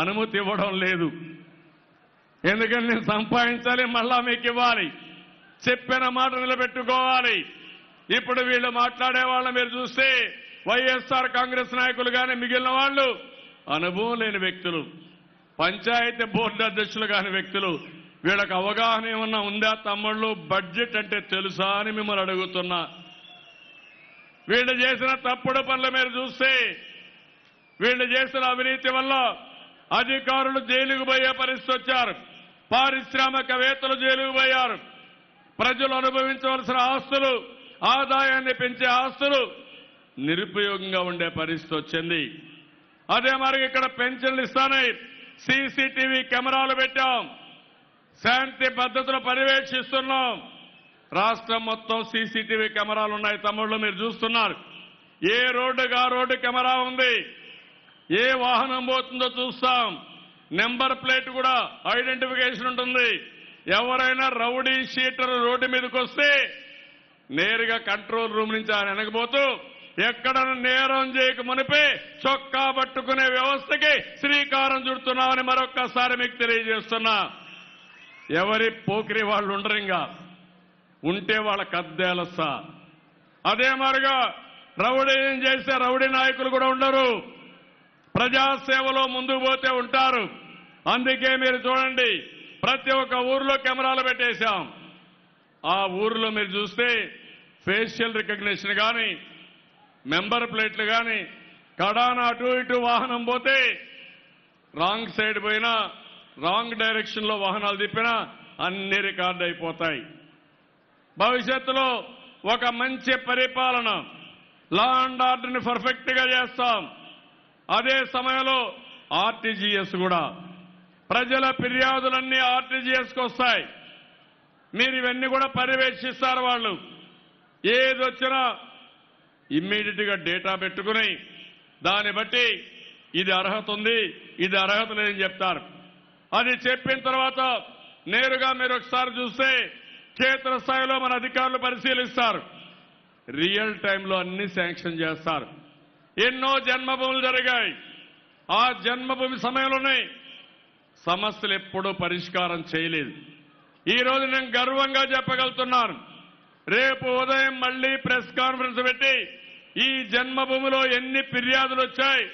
అనుమతి ఇవ్వడం లేదు. ఎందుకంటే నేను సంపాదించాలి, మళ్ళా మీకు ఇవ్వాలి, చెప్పిన మాట నిలబెట్టుకోవాలి. ఇప్పుడు వీళ్ళు మాట్లాడే వాళ్ళని మీరు చూస్తే వైఎస్ఆర్ కాంగ్రెస్ నాయకులు కానీ మిగిలిన వాళ్ళు అనుభవం లేని వ్యక్తులు, పంచాయతీ బోర్డు అధ్యక్షులు కాని వ్యక్తులు. వీళ్ళకి అవగాహన ఏమన్నా ఉందా తమ్ముళ్ళు? బడ్జెట్ అంటే తెలుసా అని మిమ్మల్ని అడుగుతున్నా. వీళ్ళు చేసిన తప్పుడు పనులు మీరు చూస్తే, వీళ్ళు చేసిన అవినీతి వల్ల అధికారులు జైలుకు పోయే పరిస్థితి వచ్చారు, పారిశ్రామికవేత్తలు జైలుకు పోయారు, ప్రజలు అనుభవించవలసిన ఆస్తులు, ఆదాయాన్ని పెంచే ఆస్తులు నిరుపయోగంగా ఉండే పరిస్థితి వచ్చింది. అదే మరి ఇక్కడ పెన్షన్లు ఇస్తానే సీసీటీవీ కెమెరాలు పెట్టాం, శాంతి భద్రతలు పర్యవేక్షిస్తున్నాం. రాష్ట్రం మొత్తం సీసీటీవీ కెమెరాలు ఉన్నాయి తమ్ముళ్ళు, మీరు చూస్తున్నారు. ఏ రోడ్డుగా ఆ రోడ్డు కెమెరా ఉంది, ఏ వాహనం పోతుందో చూస్తాం. నెంబర్ ప్లేట్ కూడా ఐడెంటిఫికేషన్ ఉంటుంది. ఎవరైనా రౌడీ షీటర్ రోడ్డు మీదకి వస్తే నేరుగా కంట్రోల్ రూమ్ నుంచి ఆయన వెనకపోతూ ఎక్కడ నేరం చేయక మునిపే చొక్కా పట్టుకునే వ్యవస్థకి శ్రీకారం చుడుతున్నామని మరొక్కసారి మీకు తెలియజేస్తున్నా. ఎవరి పోకిరి వాళ్ళు ఉండరు, ఇంకా ఉంటే వాళ్ళ కద్దేలస్తా. అదే మరిగా రౌడీ చేసే రౌడీ నాయకులు కూడా ఉండరు, ప్రజాసేవలో ముందుకు పోతే ఉంటారు. అందుకే మీరు చూడండి, ప్రతి ఒక్క ఊర్లో కెమెరాలు పెట్టేశాం. ఆ ఊర్లో మీరు చూస్తే ఫేషియల్ రికగ్నిషన్ కానీ, మెంబర్ ప్లేట్లు కానీ, కడాన అటు ఇటు వాహనం పోతే రాంగ్ సైడ్ పోయినా, రాంగ్ డైరెక్షన్ లో వాహనాలు తిప్పినా అన్ని రికార్డు అయిపోతాయి. భవిష్యత్తులో ఒక మంచి పరిపాలన, లా అండ్ ఆర్డర్ని పర్ఫెక్ట్గా చేస్తాం. అదే సమయంలో ఆర్టీజీఎస్ కూడా ప్రజల ఫిర్యాదులన్నీ ఆర్టీజీఎస్కి వస్తాయి. మీరు ఇవన్నీ కూడా పర్యవేక్షిస్తారు. వాళ్ళు ఏదొచ్చినా ఇమ్మీడియట్గా డేటా పెట్టుకుని దాన్ని బట్టి ఇది అర్హత ఉంది, ఇది అర్హత లేదని చెప్తారు. అది చెప్పిన తర్వాత నేరుగా మీరు ఒకసారి చూస్తే క్షేత్రస్థాయిలో మన అధికారులు పరిశీలిస్తారు. రియల్ టైంలో అన్ని శాంక్షన్ చేస్తారు. ఎన్నో జన్మభూములు జరిగాయి. ఆ జన్మభూమి సమయంలోనే సమస్యలు ఎప్పుడూ పరిష్కారం చేయలేదు. ఈ రోజు నేను గర్వంగా చెప్పగలుగుతున్నాను, రేపు ఉదయం మళ్లీ ప్రెస్ కాన్ఫరెన్స్ పెట్టి ఈ జన్మభూమిలో ఎన్ని ఫిర్యాదులు వచ్చాయి,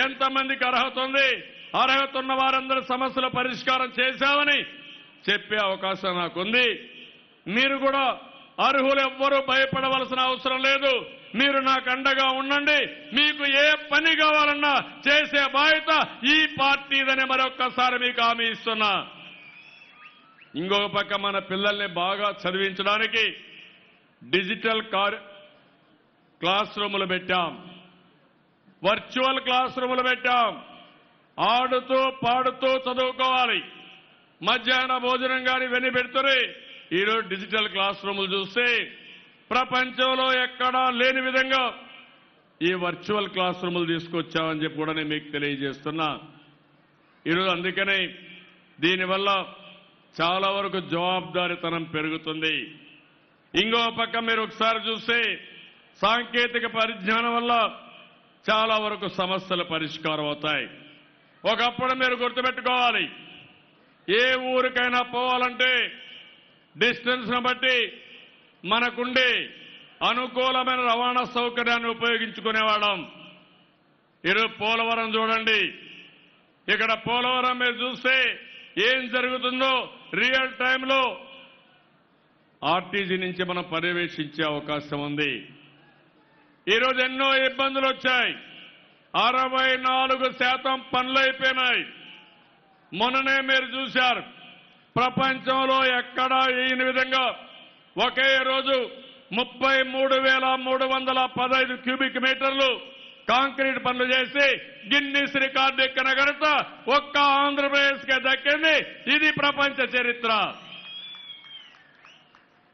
ఎంతమందికి అర్హత ఉంది, అర్హత ఉన్న వారందరి సమస్యల పరిష్కారం చేశామని చెప్పే అవకాశం నాకుంది. మీరు కూడా అర్హులు ఎవ్వరూ భయపడవలసిన అవసరం లేదు. మీరు నాకు అండగా ఉండండి. మీకు ఏ పని కావాలన్నా చేసే బాధ్యత ఈ పార్టీదని మరొక్కసారి మీకు హామీ ఇస్తున్నా. ఇంకొక పక్క మన పిల్లల్ని బాగా చదివించడానికి డిజిటల్ క్లాస్ రూములు పెట్టాం, వర్చువల్ క్లాస్ రూములు పెట్టాం. ఆడుతూ పాడుతూ చదువుకోవాలి. మధ్యాహ్న భోజనం కానీ ఇవన్నీ పెడుతుంది. ఈరోజు డిజిటల్ క్లాస్ రూములు చూస్తే ప్రపంచంలో ఎక్కడా లేని విధంగా ఈ వర్చువల్ క్లాస్ రూములు తీసుకొచ్చామని చెప్పి కూడా నేను మీకు తెలియజేస్తున్నా. ఈరోజు అందుకనే దీనివల్ల చాలా వరకు జవాబుదారీతనం పెరుగుతుంది. ఇంకో పక్క మీరు ఒకసారి చూస్తే సాంకేతిక పరిజ్ఞానం వల్ల చాలా వరకు సమస్యలు పరిష్కారం అవుతాయి. ఒకప్పుడు మీరు గుర్తుపెట్టుకోవాలి, ఏ ఊరికైనా పోవాలంటే డిస్టెన్స్ ను బట్టి మనకుండే అనుకూలమైన రవాణా సౌకర్యాన్ని ఉపయోగించుకునేవాళ్ళం. ఈరోజు పోలవరం చూడండి. ఇక్కడ పోలవరం మీరు చూస్తే ఏం జరుగుతుందో రియల్ టైంలో ఆర్టీజీ నుంచి మనం పర్యవేక్షించే అవకాశం ఉంది. ఈరోజు ఎన్నో ఇబ్బందులు వచ్చాయి. 64% పనులు అయిపోయినాయి. మొన్ననే మీరు చూశారు, ప్రపంచంలో ఎక్కడా లేని విధంగా ఒకే రోజు 33,315 క్యూబిక్ మీటర్లు కాంక్రీట్ పనులు చేసి గిన్నిస్ రికార్డు ఎక్కిన ఘనత ఒక్క ఆంధ్రప్రదేశ్కే దక్కింది. ఇది ప్రపంచ చరిత్ర.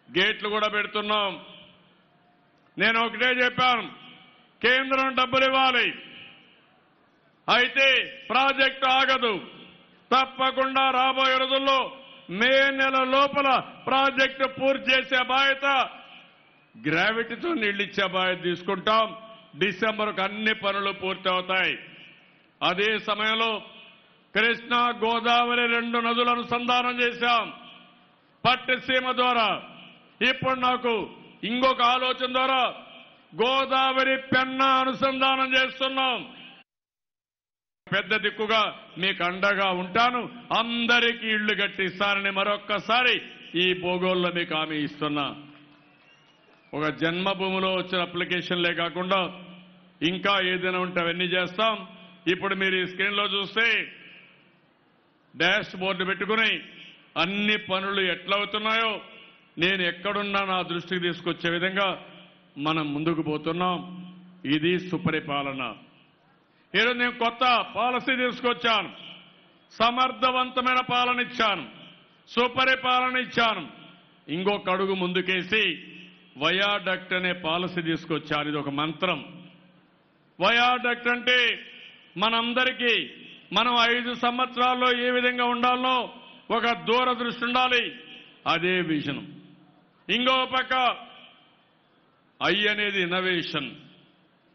గేట్లు కూడా పెడుతున్నాం. నేను ఒకటే చెప్పాను, కేంద్రం డబ్బులు ఇవ్వాలి, అయితే ప్రాజెక్టు ఆగదు. తప్పకుండా రాబోయే రోజుల్లో మే నెల లోపల ప్రాజెక్టు పూర్తి చేసే బాధ్యత, గ్రావిటీతో నీళ్లిచ్చే బాధ్యత తీసుకుంటాం. డిసెంబర్కు అన్ని పనులు పూర్తి అవుతాయి. అదే సమయంలో కృష్ణా గోదావరి 2 నదులను అనుసంధానం చేశాం పట్టిసీమ ద్వారా. ఇప్పుడు నాకు ఇంకొక ఆలోచన ద్వారా గోదావరి పెన్నా అనుసంధానం చేస్తున్నాం. పెద్ద దిక్కుగా మీకు అండగా ఉంటాను. అందరికీ ఇళ్లు కట్టిస్తానని మరొక్కసారి ఈ భూగోళంలో మీకు హామీ ఇస్తున్నా. ఒక జన్మభూమిలో వచ్చిన అప్లికేషన్లే కాకుండా ఇంకా ఏదైనా ఉంటే అవన్నీ చేస్తాం. ఇప్పుడు మీరు ఈ స్క్రీన్లో చూస్తే డాష్ బోర్డు పెట్టుకుని అన్ని పనులు ఎట్లా అవుతున్నాయో నేను ఎక్కడున్నా నా దృష్టికి తీసుకొచ్చే విధంగా మనం ముందుకు పోతున్నాం. ఇది సుపరిపాలన. ఈరోజు నేను కొత్త పాలసీ తీసుకొచ్చాను. సమర్థవంతమైన పాలన ఇచ్చాను, సుపరిపాలన ఇచ్చాను. ఇంకొక అడుగు ముందుకేసి వయాడక్ట్ అనే పాలసీ తీసుకొచ్చాను. ఇది ఒక మంత్రం. వయాడక్ట్ అంటే మనందరికీ మనం 5 సంవత్సరాల్లో ఏ విధంగా ఉండాలో ఒక దూరదృష్టి ఉండాలి. అదే విజన్. ఇంకో పక్క ఐ అనేది ఇన్నోవేషన్.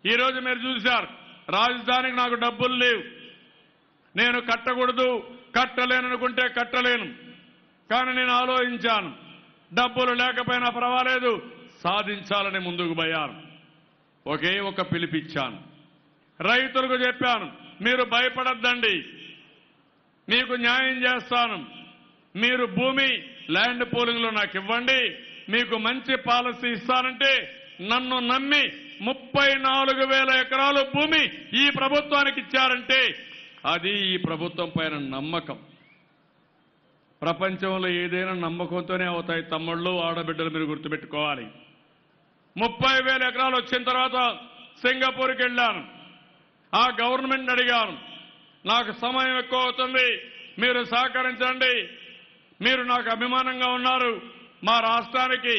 ఈరోజు మీరు చూశారు, రాజధానికి నాకు డబ్బులు లేవు, నేను కట్టకూడదు, కట్టలేననుకుంటే కట్టలేను. కానీ నేను ఆలోచించాను, డబ్బులు లేకపోయినా పర్వాలేదు, సాధించాలని ముందుకు పోయాను. ఒకే ఒక పిలిపిచ్చాను. రైతులకు చెప్పాను, మీరు భయపడద్దండి, మీకు న్యాయం చేస్తాను. మీరు భూమి ల్యాండ్ పూలింగ్లో నాకు ఇవ్వండి, మీకు మంచి పాలసీ ఇస్తానంటే నన్ను నమ్మి 34,000 ఎకరాలు భూమి ఈ ప్రభుత్వానికి ఇచ్చారంటే అది ఈ ప్రభుత్వం పైన నమ్మకం. ప్రపంచంలో ఏదైనా నమ్మకంతోనే అవుతాయి తమ్ముళ్ళు, ఆడబిడ్డలు, మీరు గుర్తుపెట్టుకోవాలి. 30,000 ఎకరాలు వచ్చిన తర్వాత సింగపూర్కి వెళ్ళాను. ఆ గవర్నమెంట్ అడిగాను, నాకు సమయం ఎక్కువ అవుతుంది, మీరు సహకరించండి, మీరు నాకు అభిమానంగా ఉన్నారు, మా రాష్ట్రానికి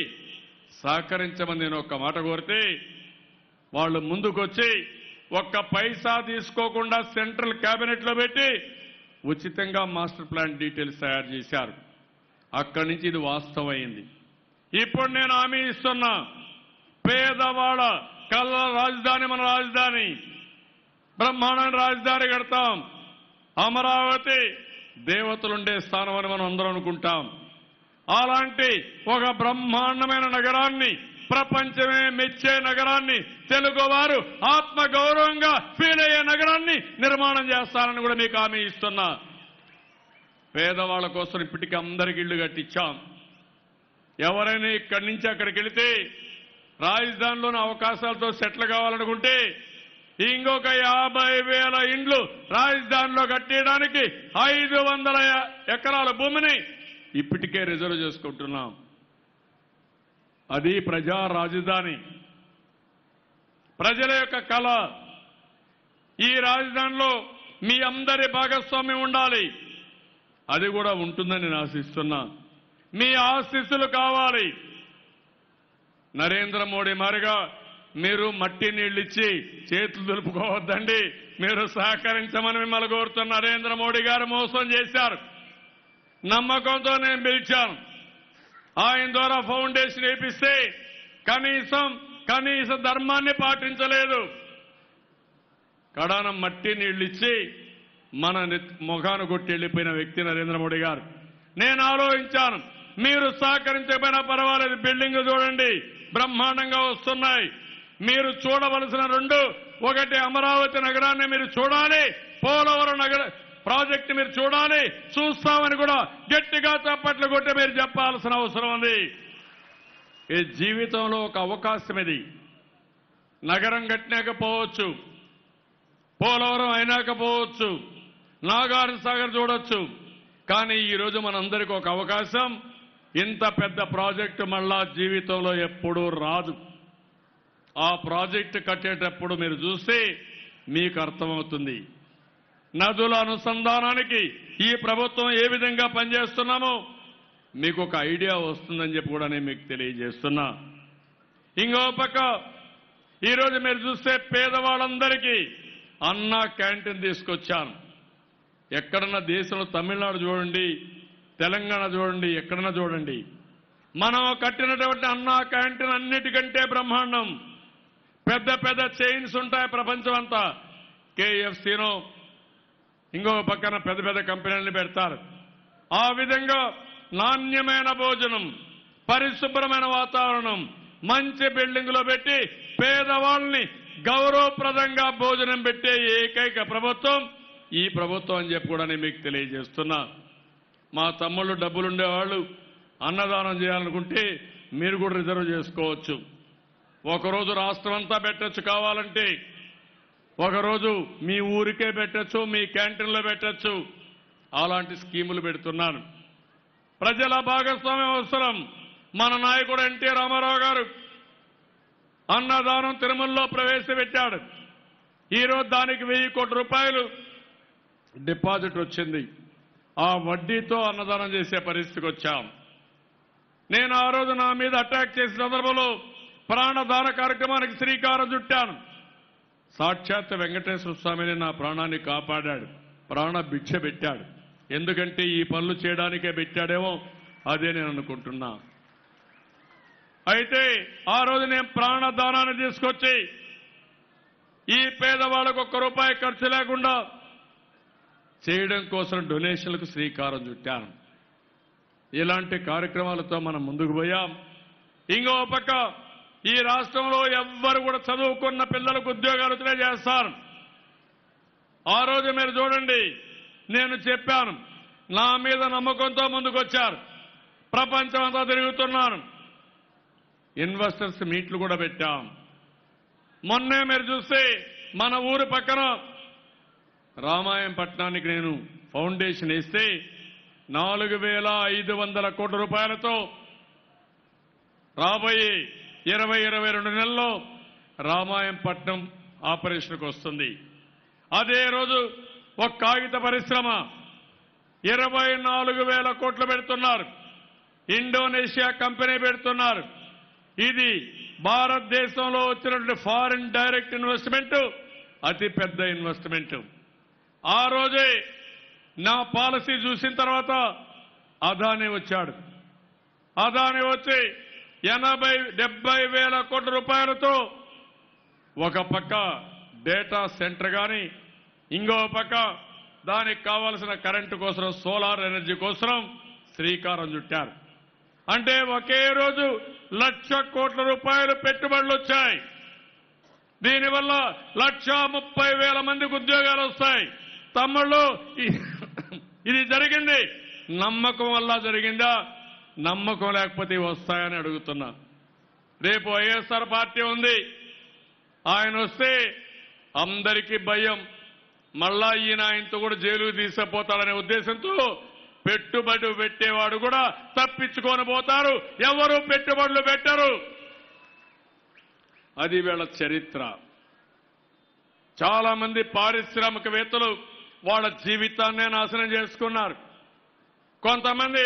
సహకరించమని నేను ఒక్క మాట కోరితే వాళ్ళు ముందుకొచ్చి ఒక్క పైసా తీసుకోకుండా సెంట్రల్ కేబినెట్ లో పెట్టి ఉచితంగా మాస్టర్ ప్లాన్ డీటెయిల్స్ తయారు చేశారు. అక్కడి నుంచి ఇది వాస్తవమైంది. ఇప్పుడు నేను హామీ ఇస్తున్నా, పేదవాడ కళ్ళ రాజధాని మన రాజధాని, బ్రహ్మాండ రాజధాని కడతాం. అమరావతి దేవతలుండే స్థానం అని మనం అందరం అనుకుంటాం. అలాంటి ఒక బ్రహ్మాండమైన నగరాన్ని, ప్రపంచమే మెచ్చే నగరాన్ని, తెలుగువారు ఆత్మగౌరవంగా ఫీల్ అయ్యే నగరాన్ని నిర్మాణం చేస్తానని కూడా మీకు హామీ ఇస్తున్నా. పేదవాళ్ల కోసం ఇప్పటికీ అందరికి ఇళ్లు కట్టించాం. ఎవరైనా ఇక్కడి నుంచి అక్కడికి వెళితే రాజధానిలోని అవకాశాలతో సెటిల్ కావాలనుకుంటే ఇంకొక 50,000 ఇండ్లు రాజధానిలో కట్టేయడానికి 500 ఎకరాల భూమిని ఇప్పటికే రిజర్వ్ చేసుకుంటున్నాం. అది ప్రజా రాజధాని, ప్రజల యొక్క కళ. ఈ రాజధానిలో మీ అందరి భాగస్వామ్యం ఉండాలి. అది కూడా ఉంటుందని నేను ఆశిస్తున్నా. మీ ఆశీస్సులు కావాలి. నరేంద్ర మోడీ మారిగా మీరు మట్టి నీళ్ళిచ్చి చేతులు దులుపుకోవద్దండి, మీరు సహకరించమని మిమ్మల్ని కోరుతున్న. నరేంద్ర మోడీ గారు మోసం చేశారు. నమ్మకంతో నేను పిలిచాను. ఆయన ద్వారా ఫౌండేషన్ వేపిస్తే కనీస ధర్మాన్ని పాటించలేదు. కడాన మట్టి నీళ్ళిచ్చి మన మొఖాను కొట్టి వెళ్లిపోయిన వ్యక్తి నరేంద్ర మోడీ గారు. నేను ఆలోచించాను, మీరు సహకరించకపోయినా పర్వాలేదు, బిల్డింగ్ చూడండి బ్రహ్మాండంగా వస్తున్నాయి. మీరు చూడవలసిన రెండు, ఒకటి అమరావతి నగరాన్ని మీరు చూడాలి, పోలవరం నగర ప్రాజెక్టు మీరు చూడాలి. చూస్తామని కూడా గట్టిగా చప్పట్లు కొట్టి మీరు చెప్పాల్సిన అవసరం ఉంది. ఈ జీవితంలో ఒక అవకాశం ఇది. నగరం కట్టినాకపోవచ్చు, పోలవరం అయినాకపోవచ్చు, నాగార్జున సాగర్ చూడొచ్చు, కానీ ఈరోజు మనందరికీ ఒక అవకాశం. ఇంత పెద్ద ప్రాజెక్టు మళ్ళా జీవితంలో ఎప్పుడూ రాదు. ఆ ప్రాజెక్టు కట్టేటప్పుడు మీరు చూస్తే మీకు అర్థమవుతుంది. నదుల అనుసంధానానికి ఈ ప్రభుత్వం ఏ విధంగా పనిచేస్తున్నామో మీకు ఒక ఐడియా వస్తుందని చెప్పి కూడా నేను మీకు తెలియజేస్తున్నా. ఇంకో పక్క ఈరోజు మీరు చూస్తే పేదవాళ్ళందరికీ అన్నా క్యాంటీన్ తీసుకొచ్చాను. ఎక్కడన్నా దేశంలో తమిళనాడు చూడండి, తెలంగాణ చూడండి, ఎక్కడన్నా చూడండి, మనం కట్టినటువంటి అన్నా క్యాంటీన్ అన్నిటికంటే బ్రహ్మాండం. పెద్ద పెద్ద చైన్స్ ఉంటాయి ప్రపంచం అంతా, కేఎఫ్సీనో ఇంకో పక్కన పెద్ద పెద్ద కంపెనీలను పెడతారు. ఆ విధంగా నాణ్యమైన భోజనం, పరిశుభ్రమైన వాతావరణం, మంచి బిల్డింగులో పెట్టి పేదవాళ్ళని గౌరవప్రదంగా భోజనం పెట్టే ఏకైక ప్రభుత్వం ఈ ప్రభుత్వం అని చెప్పి కూడా నేను మీకు తెలియజేస్తున్నా. మా తమ్ముళ్ళు డబ్బులుండేవాళ్ళు అన్నదానం చేయాలనుకుంటే మీరు కూడా రిజర్వ్ చేసుకోవచ్చు. ఒకరోజు రాష్ట్రం అంతా పెట్టచ్చు, కావాలంటే ఒకరోజు మీ ఊరికే పెట్టచ్చు, మీ క్యాంటీన్లో పెట్టచ్చు. అలాంటి స్కీములు పెడుతున్నాను. ప్రజల భాగస్వామ్యం అవసరం. మన నాయకుడు ఎన్టీ రామారావు గారు అన్నదానం తిరుమలలో ప్రవేశపెట్టాడు. ఈరోజు దానికి 1000 కోట్ల రూపాయలు డిపాజిట్ వచ్చింది. ఆ వడ్డీతో అన్నదానం చేసే పరిస్థితికి వచ్చాం. నేను ఆ రోజు నా మీద అటాక్ చేసిన సందర్భంలో ప్రాణదాన కార్యక్రమానికి శ్రీకారం చుట్టాను. సాక్షాత్ వెంకటేశ్వర స్వామిని నా ప్రాణాన్ని కాపాడాడు, ప్రాణ భిక్ష పెట్టాడు. ఎందుకంటే ఈ పనులు చేయడానికే పెట్టాడేమో, అదే నేను అనుకుంటున్నా. అయితే ఆ రోజు నేను ప్రాణదానాన్ని తీసుకొచ్చి ఈ పేదవాళ్ళకు ₹1 ఖర్చు లేకుండా చేయడం కోసం డొనేషన్లకు శ్రీకారం చుట్టాను. ఇలాంటి కార్యక్రమాలతో మనం ముందుకు పోయాం. ఇంకో పక్క ఈ రాష్ట్రంలో ఎవ్వరు కూడా చదువుకున్న పిల్లలకు ఉద్యోగాలు చేస్తారు. ఆ రోజు మీరు చూడండి, నేను చెప్పాను, నా మీద నమ్మకంతో ముందుకొచ్చారు. ప్రపంచం అంతా తిరుగుతున్నాను. ఇన్వెస్టర్స్ మీట్లు కూడా పెట్టాం. మొన్నే మీరు చూస్తే మన ఊరు పక్కన రామాయంపట్నానికి నేను ఫౌండేషన్ వేస్తే 4500 కోట్ల రూపాయలతో రాబోయే 22 నెలల్లో రామాయంపట్నం ఆపరేషన్కి వస్తుంది. అదే రోజు ఒక కాగిత పరిశ్రమ 24,000 కోట్లు పెడుతున్నారు. ఇండోనేషియా కంపెనీ పెడుతున్నారు. ఇది భారతదేశంలో వచ్చినటువంటి ఫారిన్ డైరెక్ట్ ఇన్వెస్ట్మెంట్ అతి పెద్ద ఇన్వెస్ట్మెంట్. ఆ రోజే నా పాలసీ చూసిన తర్వాత అదానీ వచ్చాడు. అదానీ వచ్చి 70,000 కోట్ల రూపాయలతో ఒక పక్క డేటా సెంటర్ కానీ ఇంకో పక్క దానికి కావాల్సిన కరెంటు కోసం సోలార్ ఎనర్జీ కోసం శ్రీకారం చుట్టారు. అంటే ఒకే రోజు 1,00,000 కోట్ల రూపాయలు పెట్టుబడులు వచ్చాయి. దీనివల్ల 1,30,000 మందికి ఉద్యోగాలు వస్తాయి. తమ్ముళ్ళు, ఇది జరిగింది నమ్మకం వల్ల జరిగిందా, నమ్మకం లేకపోతే వస్తాయని అడుగుతున్నా. రేపు వైఎస్ఆర్ పార్టీ ఉంది, ఆయన వస్తే అందరికీ భయం, మళ్ళా ఈయన ఆయనతో కూడా జైలుకు తీసుకుపోతాడనే ఉద్దేశంతో పెట్టుబడి పెట్టేవాడు కూడా తప్పించుకొని పోతారు. ఎవరు పెట్టుబడులు పెట్టరు. అది వీళ్ళ చరిత్ర. చాలా మంది పారిశ్రామికవేత్తలు వాళ్ళ జీవితాన్నే నాశనం చేసుకున్నారు. కొంతమంది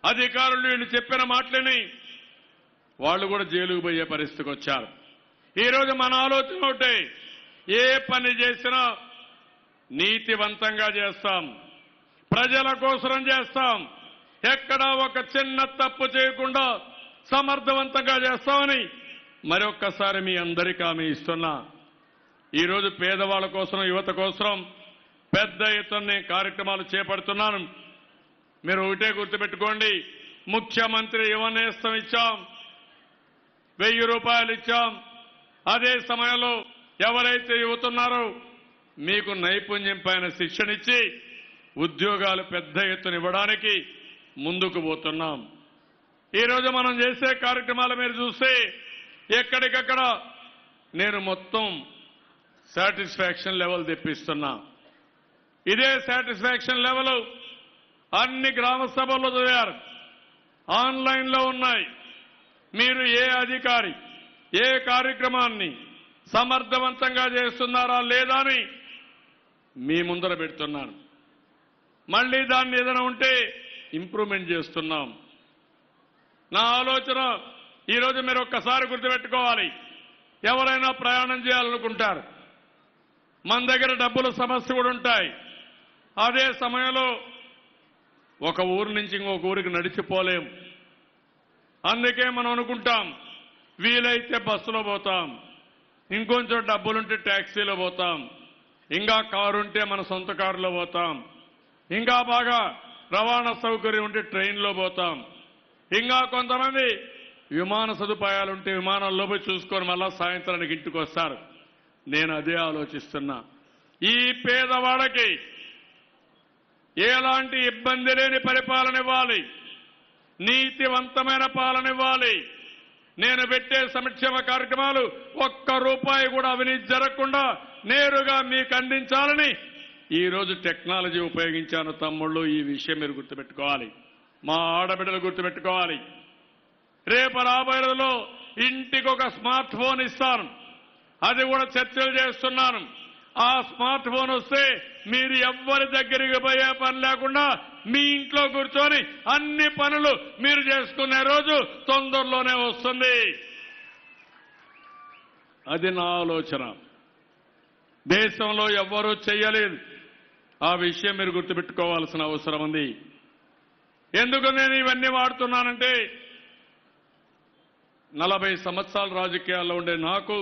అధికారులు వీళ్ళు చెప్పిన మాటలని వాళ్ళు కూడా జైలుకు పోయే పరిస్థితికి వచ్చారు. ఈరోజు మన ఆలోచన ఒకటే, ఏ పని చేసినా నీతివంతంగా చేస్తాం, ప్రజల కోసం చేస్తాం, ఎక్కడా ఒక చిన్న తప్పు చేయకుండా సమర్థవంతంగా చేస్తామని మరొక్కసారి మీ అందరికీ హామీ ఇస్తున్నా. ఈరోజు పేదవాళ్ల కోసం, యువత కోసం పెద్ద ఎత్తున కార్యక్రమాలు చేపడుతున్నాను. మీరు ఒకటే గుర్తుపెట్టుకోండి, ముఖ్యమంత్రి యువనేస్తం ఇచ్చాం, 1,000 రూపాయలు ఇచ్చాం. అదే సమయంలో ఎవరైతే యువతున్నారో మీకు నైపుణ్యం పైన శిక్షణ ఇచ్చి ఉద్యోగాలు పెద్ద ఎత్తున ఇవ్వడానికి ముందుకు పోతున్నాం. ఈరోజు మనం చేసే కార్యక్రమాలు మీరు చూస్తే ఎక్కడికక్కడ నేను మొత్తం సాటిస్ఫాక్షన్ లెవెల్ తెప్పిస్తున్నా. ఇదే సాటిస్ఫాక్షన్ లెవెల్ అన్ని గ్రామ సభల్లో చదివారు, ఆన్లైన్లో ఉన్నాయి. మీరు ఏ అధికారి ఏ కార్యక్రమాన్ని సమర్థవంతంగా చేస్తున్నారా లేదా అని మీ ముందర పెడుతున్నాను. మళ్ళీ దాన్ని ఏదైనా ఉంటే ఇంప్రూవ్మెంట్ చేస్తున్నాం. నా ఆలోచన ఈరోజు మీరు ఒక్కసారి గుర్తుపెట్టుకోవాలి. ఎవరైనా ప్రయాణం చేయాలనుకుంటారు, మన దగ్గర డబ్బుల సమస్య కూడా ఉంటాయి. అదే సమయంలో ఒక ఊరు నుంచి ఇంకొక ఊరికి నడిచిపోలేం. అందుకే మనం అనుకుంటాం వీలైతే బస్సులో పోతాం, ఇంకొంచెం డబ్బులుంటే ట్యాక్సీలో పోతాం, ఇంకా కారు ఉంటే మన సొంత కారులో పోతాం, ఇంకా బాగా రవాణా సౌకర్యం ఉంటే ట్రైన్లో పోతాం, ఇంకా కొంతమంది విమాన సదుపాయాలుంటే విమానాల్లో పోయి చూసుకొని మళ్ళా సాయంత్రానికి ఇంటికి వస్తారు. నేను అదే ఆలోచిస్తున్నా. ఈ పేదవాడకి ఎలాంటి ఇబ్బంది లేని పరిపాలన ఇవ్వాలి, నీతివంతమైన పాలన ఇవ్వాలి. నేను పెట్టే సంక్షేమ కార్యక్రమాలు ఒక్క రూపాయి కూడా అవినీతి జరగకుండా నేరుగా మీకు అందించాలని ఈరోజు టెక్నాలజీ ఉపయోగించాను. తమ్ముళ్ళు, ఈ విషయం మీరు గుర్తుపెట్టుకోవాలి, మా ఆడబిడ్డలు గుర్తుపెట్టుకోవాలి. రేపు రాబోయే రోజుల్లో ఇంటికి ఒక స్మార్ట్ ఫోన్ ఇస్తాను, అది కూడా చర్చలు చేస్తున్నాను. ఆ స్మార్ట్ ఫోన్ వస్తే మీరు ఎవ్వరి దగ్గరికి పోయే పని లేకుండా మీ ఇంట్లో కూర్చొని అన్ని పనులు మీరు చేసుకునే రోజు తొందరలోనే వస్తుంది. అది నా ఆలోచన. దేశంలో ఎవ్వరూ చేయలేదు. ఆ విషయం మీరు గుర్తుపెట్టుకోవాల్సిన అవసరం ఉంది. ఎందుకు నేను ఇవన్నీ వాడుతున్నానంటే 40 సంవత్సరాల రాజకీయాల్లో ఉండే నాకు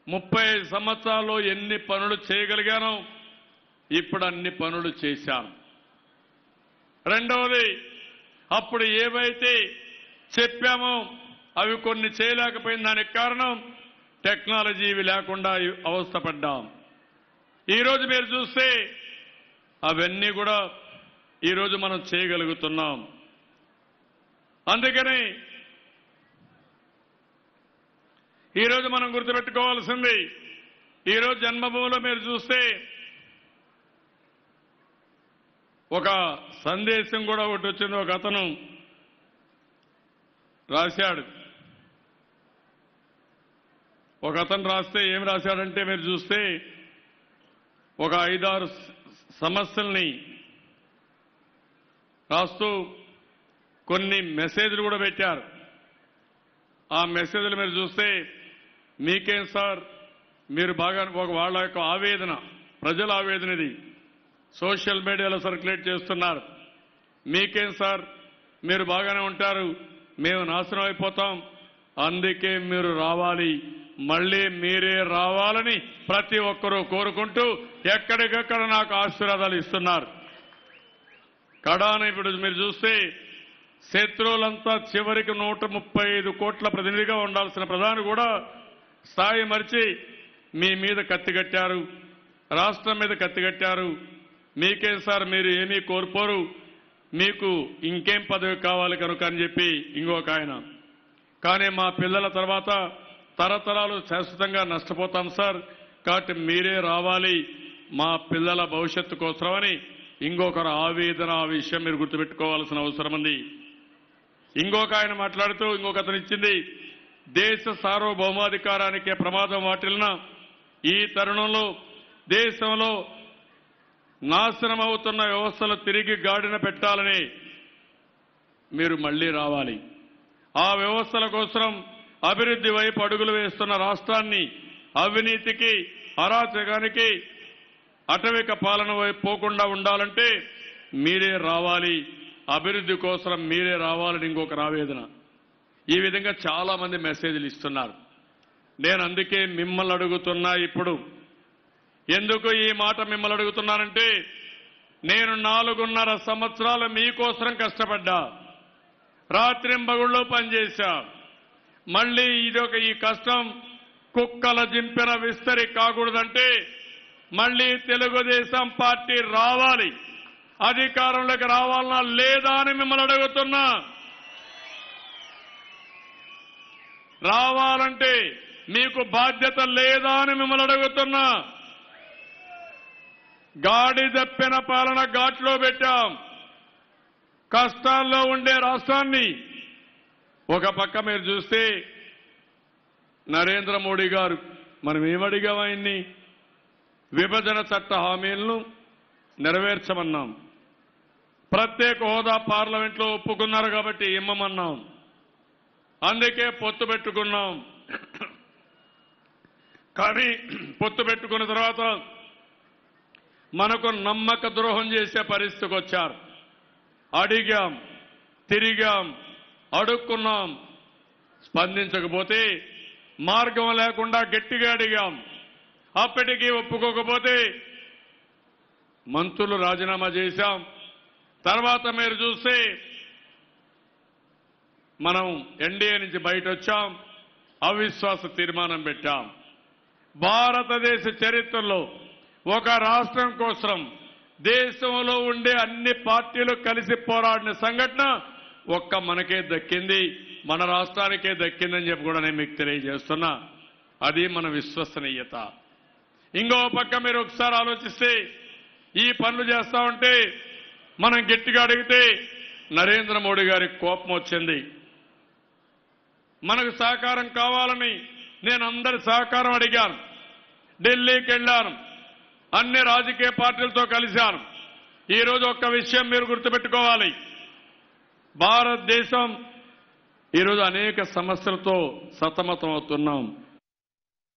35 సంవత్సరాల్లో ఎన్ని పనులు చేయగలిగానో ఇప్పుడు అన్ని పనులు చేశాను. రెండవది, అప్పుడు ఏవైతే చెప్పామో అవి కొన్ని చేయలేకపోయిన దానికి కారణం టెక్నాలజీ ఇవి లేకుండా అవస్థపడ్డాం. ఈరోజు మీరు చూస్తే అవన్నీ కూడా ఈరోజు మనం చేయగలుగుతున్నాం. అందుకని ఈరోజు మనం గుర్తుపెట్టుకోవాల్సింది, ఈరోజు జన్మభూమిలో మీరు చూస్తే ఒక సందేశం కూడా ఒకటి వచ్చింది. ఒక అతను రాశాడు, ఒక అతను రాస్తే ఏం రాశాడంటే మీరు చూస్తే ఒక 5-6 సమస్యల్ని రాస్తూ కొన్ని మెసేజ్లు కూడా పెట్టారు. ఆ మెసేజ్లు మీరు చూస్తే మీకేం సార్, మీరు బాగా వాళ్ళ యొక్క ఆవేదన, ప్రజల ఆవేదన ఇది సోషల్ మీడియాలో సర్క్యులేట్ చేస్తున్నారు. మీకేం సార్, మీరు బాగానే ఉంటారు, మేము నాశనం అయిపోతాం, అందుకే మీరు రావాలి, మళ్లీ మీరే రావాలని ప్రతి ఒక్కరూ కోరుకుంటూ ఎక్కడికక్కడ నాకు ఆశీర్వాదాలు ఇస్తున్నారు. కడాన ఇప్పుడు మీరు చూస్తే శత్రువులంతా చివరికి 135 కోట్ల ప్రతినిధిగా ఉండాల్సిన ప్రధాని కూడా స్థాయి మరిచి మీ మీద కత్తిగట్టారు, రాష్ట్రం మీద కత్తిగట్టారు. మీకేం సార్, మీరు ఏమీ కోల్పోరు, మీకు ఇంకేం పదవి కావాలి కనుక అని చెప్పి ఇంకొక ఆయన. కానీ మా పిల్లల తర్వాత తరతరాలు శాశ్వతంగా నష్టపోతాం సార్, కాబట్టి మీరే రావాలి మా పిల్లల భవిష్యత్తు కోసమని ఇంకొకరు ఆవేదన. ఆ విషయం మీరు గుర్తుపెట్టుకోవాల్సిన అవసరం ఉంది. ఇంకొక ఆయన మాట్లాడుతూ ఇంకొక అతను ఇచ్చింది, దేశ సార్వభౌమాధికారానికే ప్రమాదం వాటిల్లిన ఈ తరుణంలో దేశంలో నాశనం అవుతున్న వ్యవస్థలు తిరిగి గాడిన పెట్టాలని మీరు మళ్లీ రావాలి. ఆ వ్యవస్థల కోసం అభివృద్ధి వైపు అడుగులు వేస్తున్న రాష్ట్రాన్ని అవినీతికి, అరాచకానికి, అటవిక పాలన వైపు పోకుండా ఉండాలంటే మీరే రావాలి, అభివృద్ధి కోసం మీరే రావాలని ఇంకొక ఆవేదన. ఈ విధంగా చాలా మంది మెసేజ్లు ఇస్తున్నారు. నేను అందుకే మిమ్మల్ని అడుగుతున్నా, ఇప్పుడు ఎందుకు ఈ మాట మిమ్మల్ని అడుగుతున్నానంటే, నేను 4.5 సంవత్సరాలు మీకోసం కష్టపడ్డా, రాత్రింబగుళ్ళు పనిచేశా. మళ్లీ ఈ కష్టం కుక్కల జింపిన విస్తరి కాకూడదంటే మళ్లీ తెలుగుదేశం పార్టీ రావాలి, అధికారంలోకి రావాలన్నా లేదా అని మిమ్మల్ని అడుగుతున్నా. రావాలంటే మీకు బాధ్యత లేదా అని మిమ్మల్ని అడుగుతున్నా. గాడి తప్పిన పాలన ఘాట్లో పెట్టాం. కష్టాల్లో ఉండే రాష్ట్రాన్ని ఒక పక్క మీరు చూస్తే నరేంద్ర మోడీ గారు, మనం ఏమడిగాం ఆయన్ని, విభజన చట్ట హామీలను నెరవేర్చమన్నాం. ప్రత్యేక హోదా పార్లమెంట్లో ఒప్పుకున్నారు కాబట్టి ఇమ్మమన్నాం. అందుకే పొత్తు పెట్టుకున్నాం. కానీ పొత్తు పెట్టుకున్న తర్వాత మనకు నమ్మక ద్రోహం చేసే పరిస్థితికి వచ్చారు. అడిగాం, తిరిగాం, అడుక్కున్నాం, స్పందించకపోతే మార్గం లేకుండా గట్టిగా అడిగాం. అప్పటికీ ఒప్పుకోకపోతే మంత్రులు రాజీనామా చేశాం. తర్వాత మీరు చూస్తే మనం ఎన్డీఏ నుంచి బయట వచ్చాం, అవిశ్వాస తీర్మానం పెట్టాం. భారతదేశ చరిత్రలో ఒక రాష్ట్రం కోసం దేశంలో ఉండే అన్ని పార్టీలు కలిసి పోరాడిన సంఘటన ఒక్క మనకే దక్కింది, మన రాష్ట్రానికే దక్కిందని చెప్పి కూడా నేను మీకు తెలియజేస్తున్నా. అది మన విశ్వసనీయత. ఇంకో పక్క మీరు ఒకసారి ఆలోచిస్తే, ఈ పనులు చేస్తా ఉంటే మనం గట్టిగా అడిగితే నరేంద్ర మోడీ గారికి కోపం వచ్చింది. మనకు సహకారం కావాలని నేను అందరి సహకారం అడిగాను. ఢిల్లీకి వెళ్ళాను, అన్ని రాజకీయ పార్టీలతో కలిశాను. ఈరోజు ఒక్క విషయం మీరు గుర్తుపెట్టుకోవాలి, భారతదేశం ఈరోజు అనేక సమస్యలతో సతమతం అవుతున్నాం.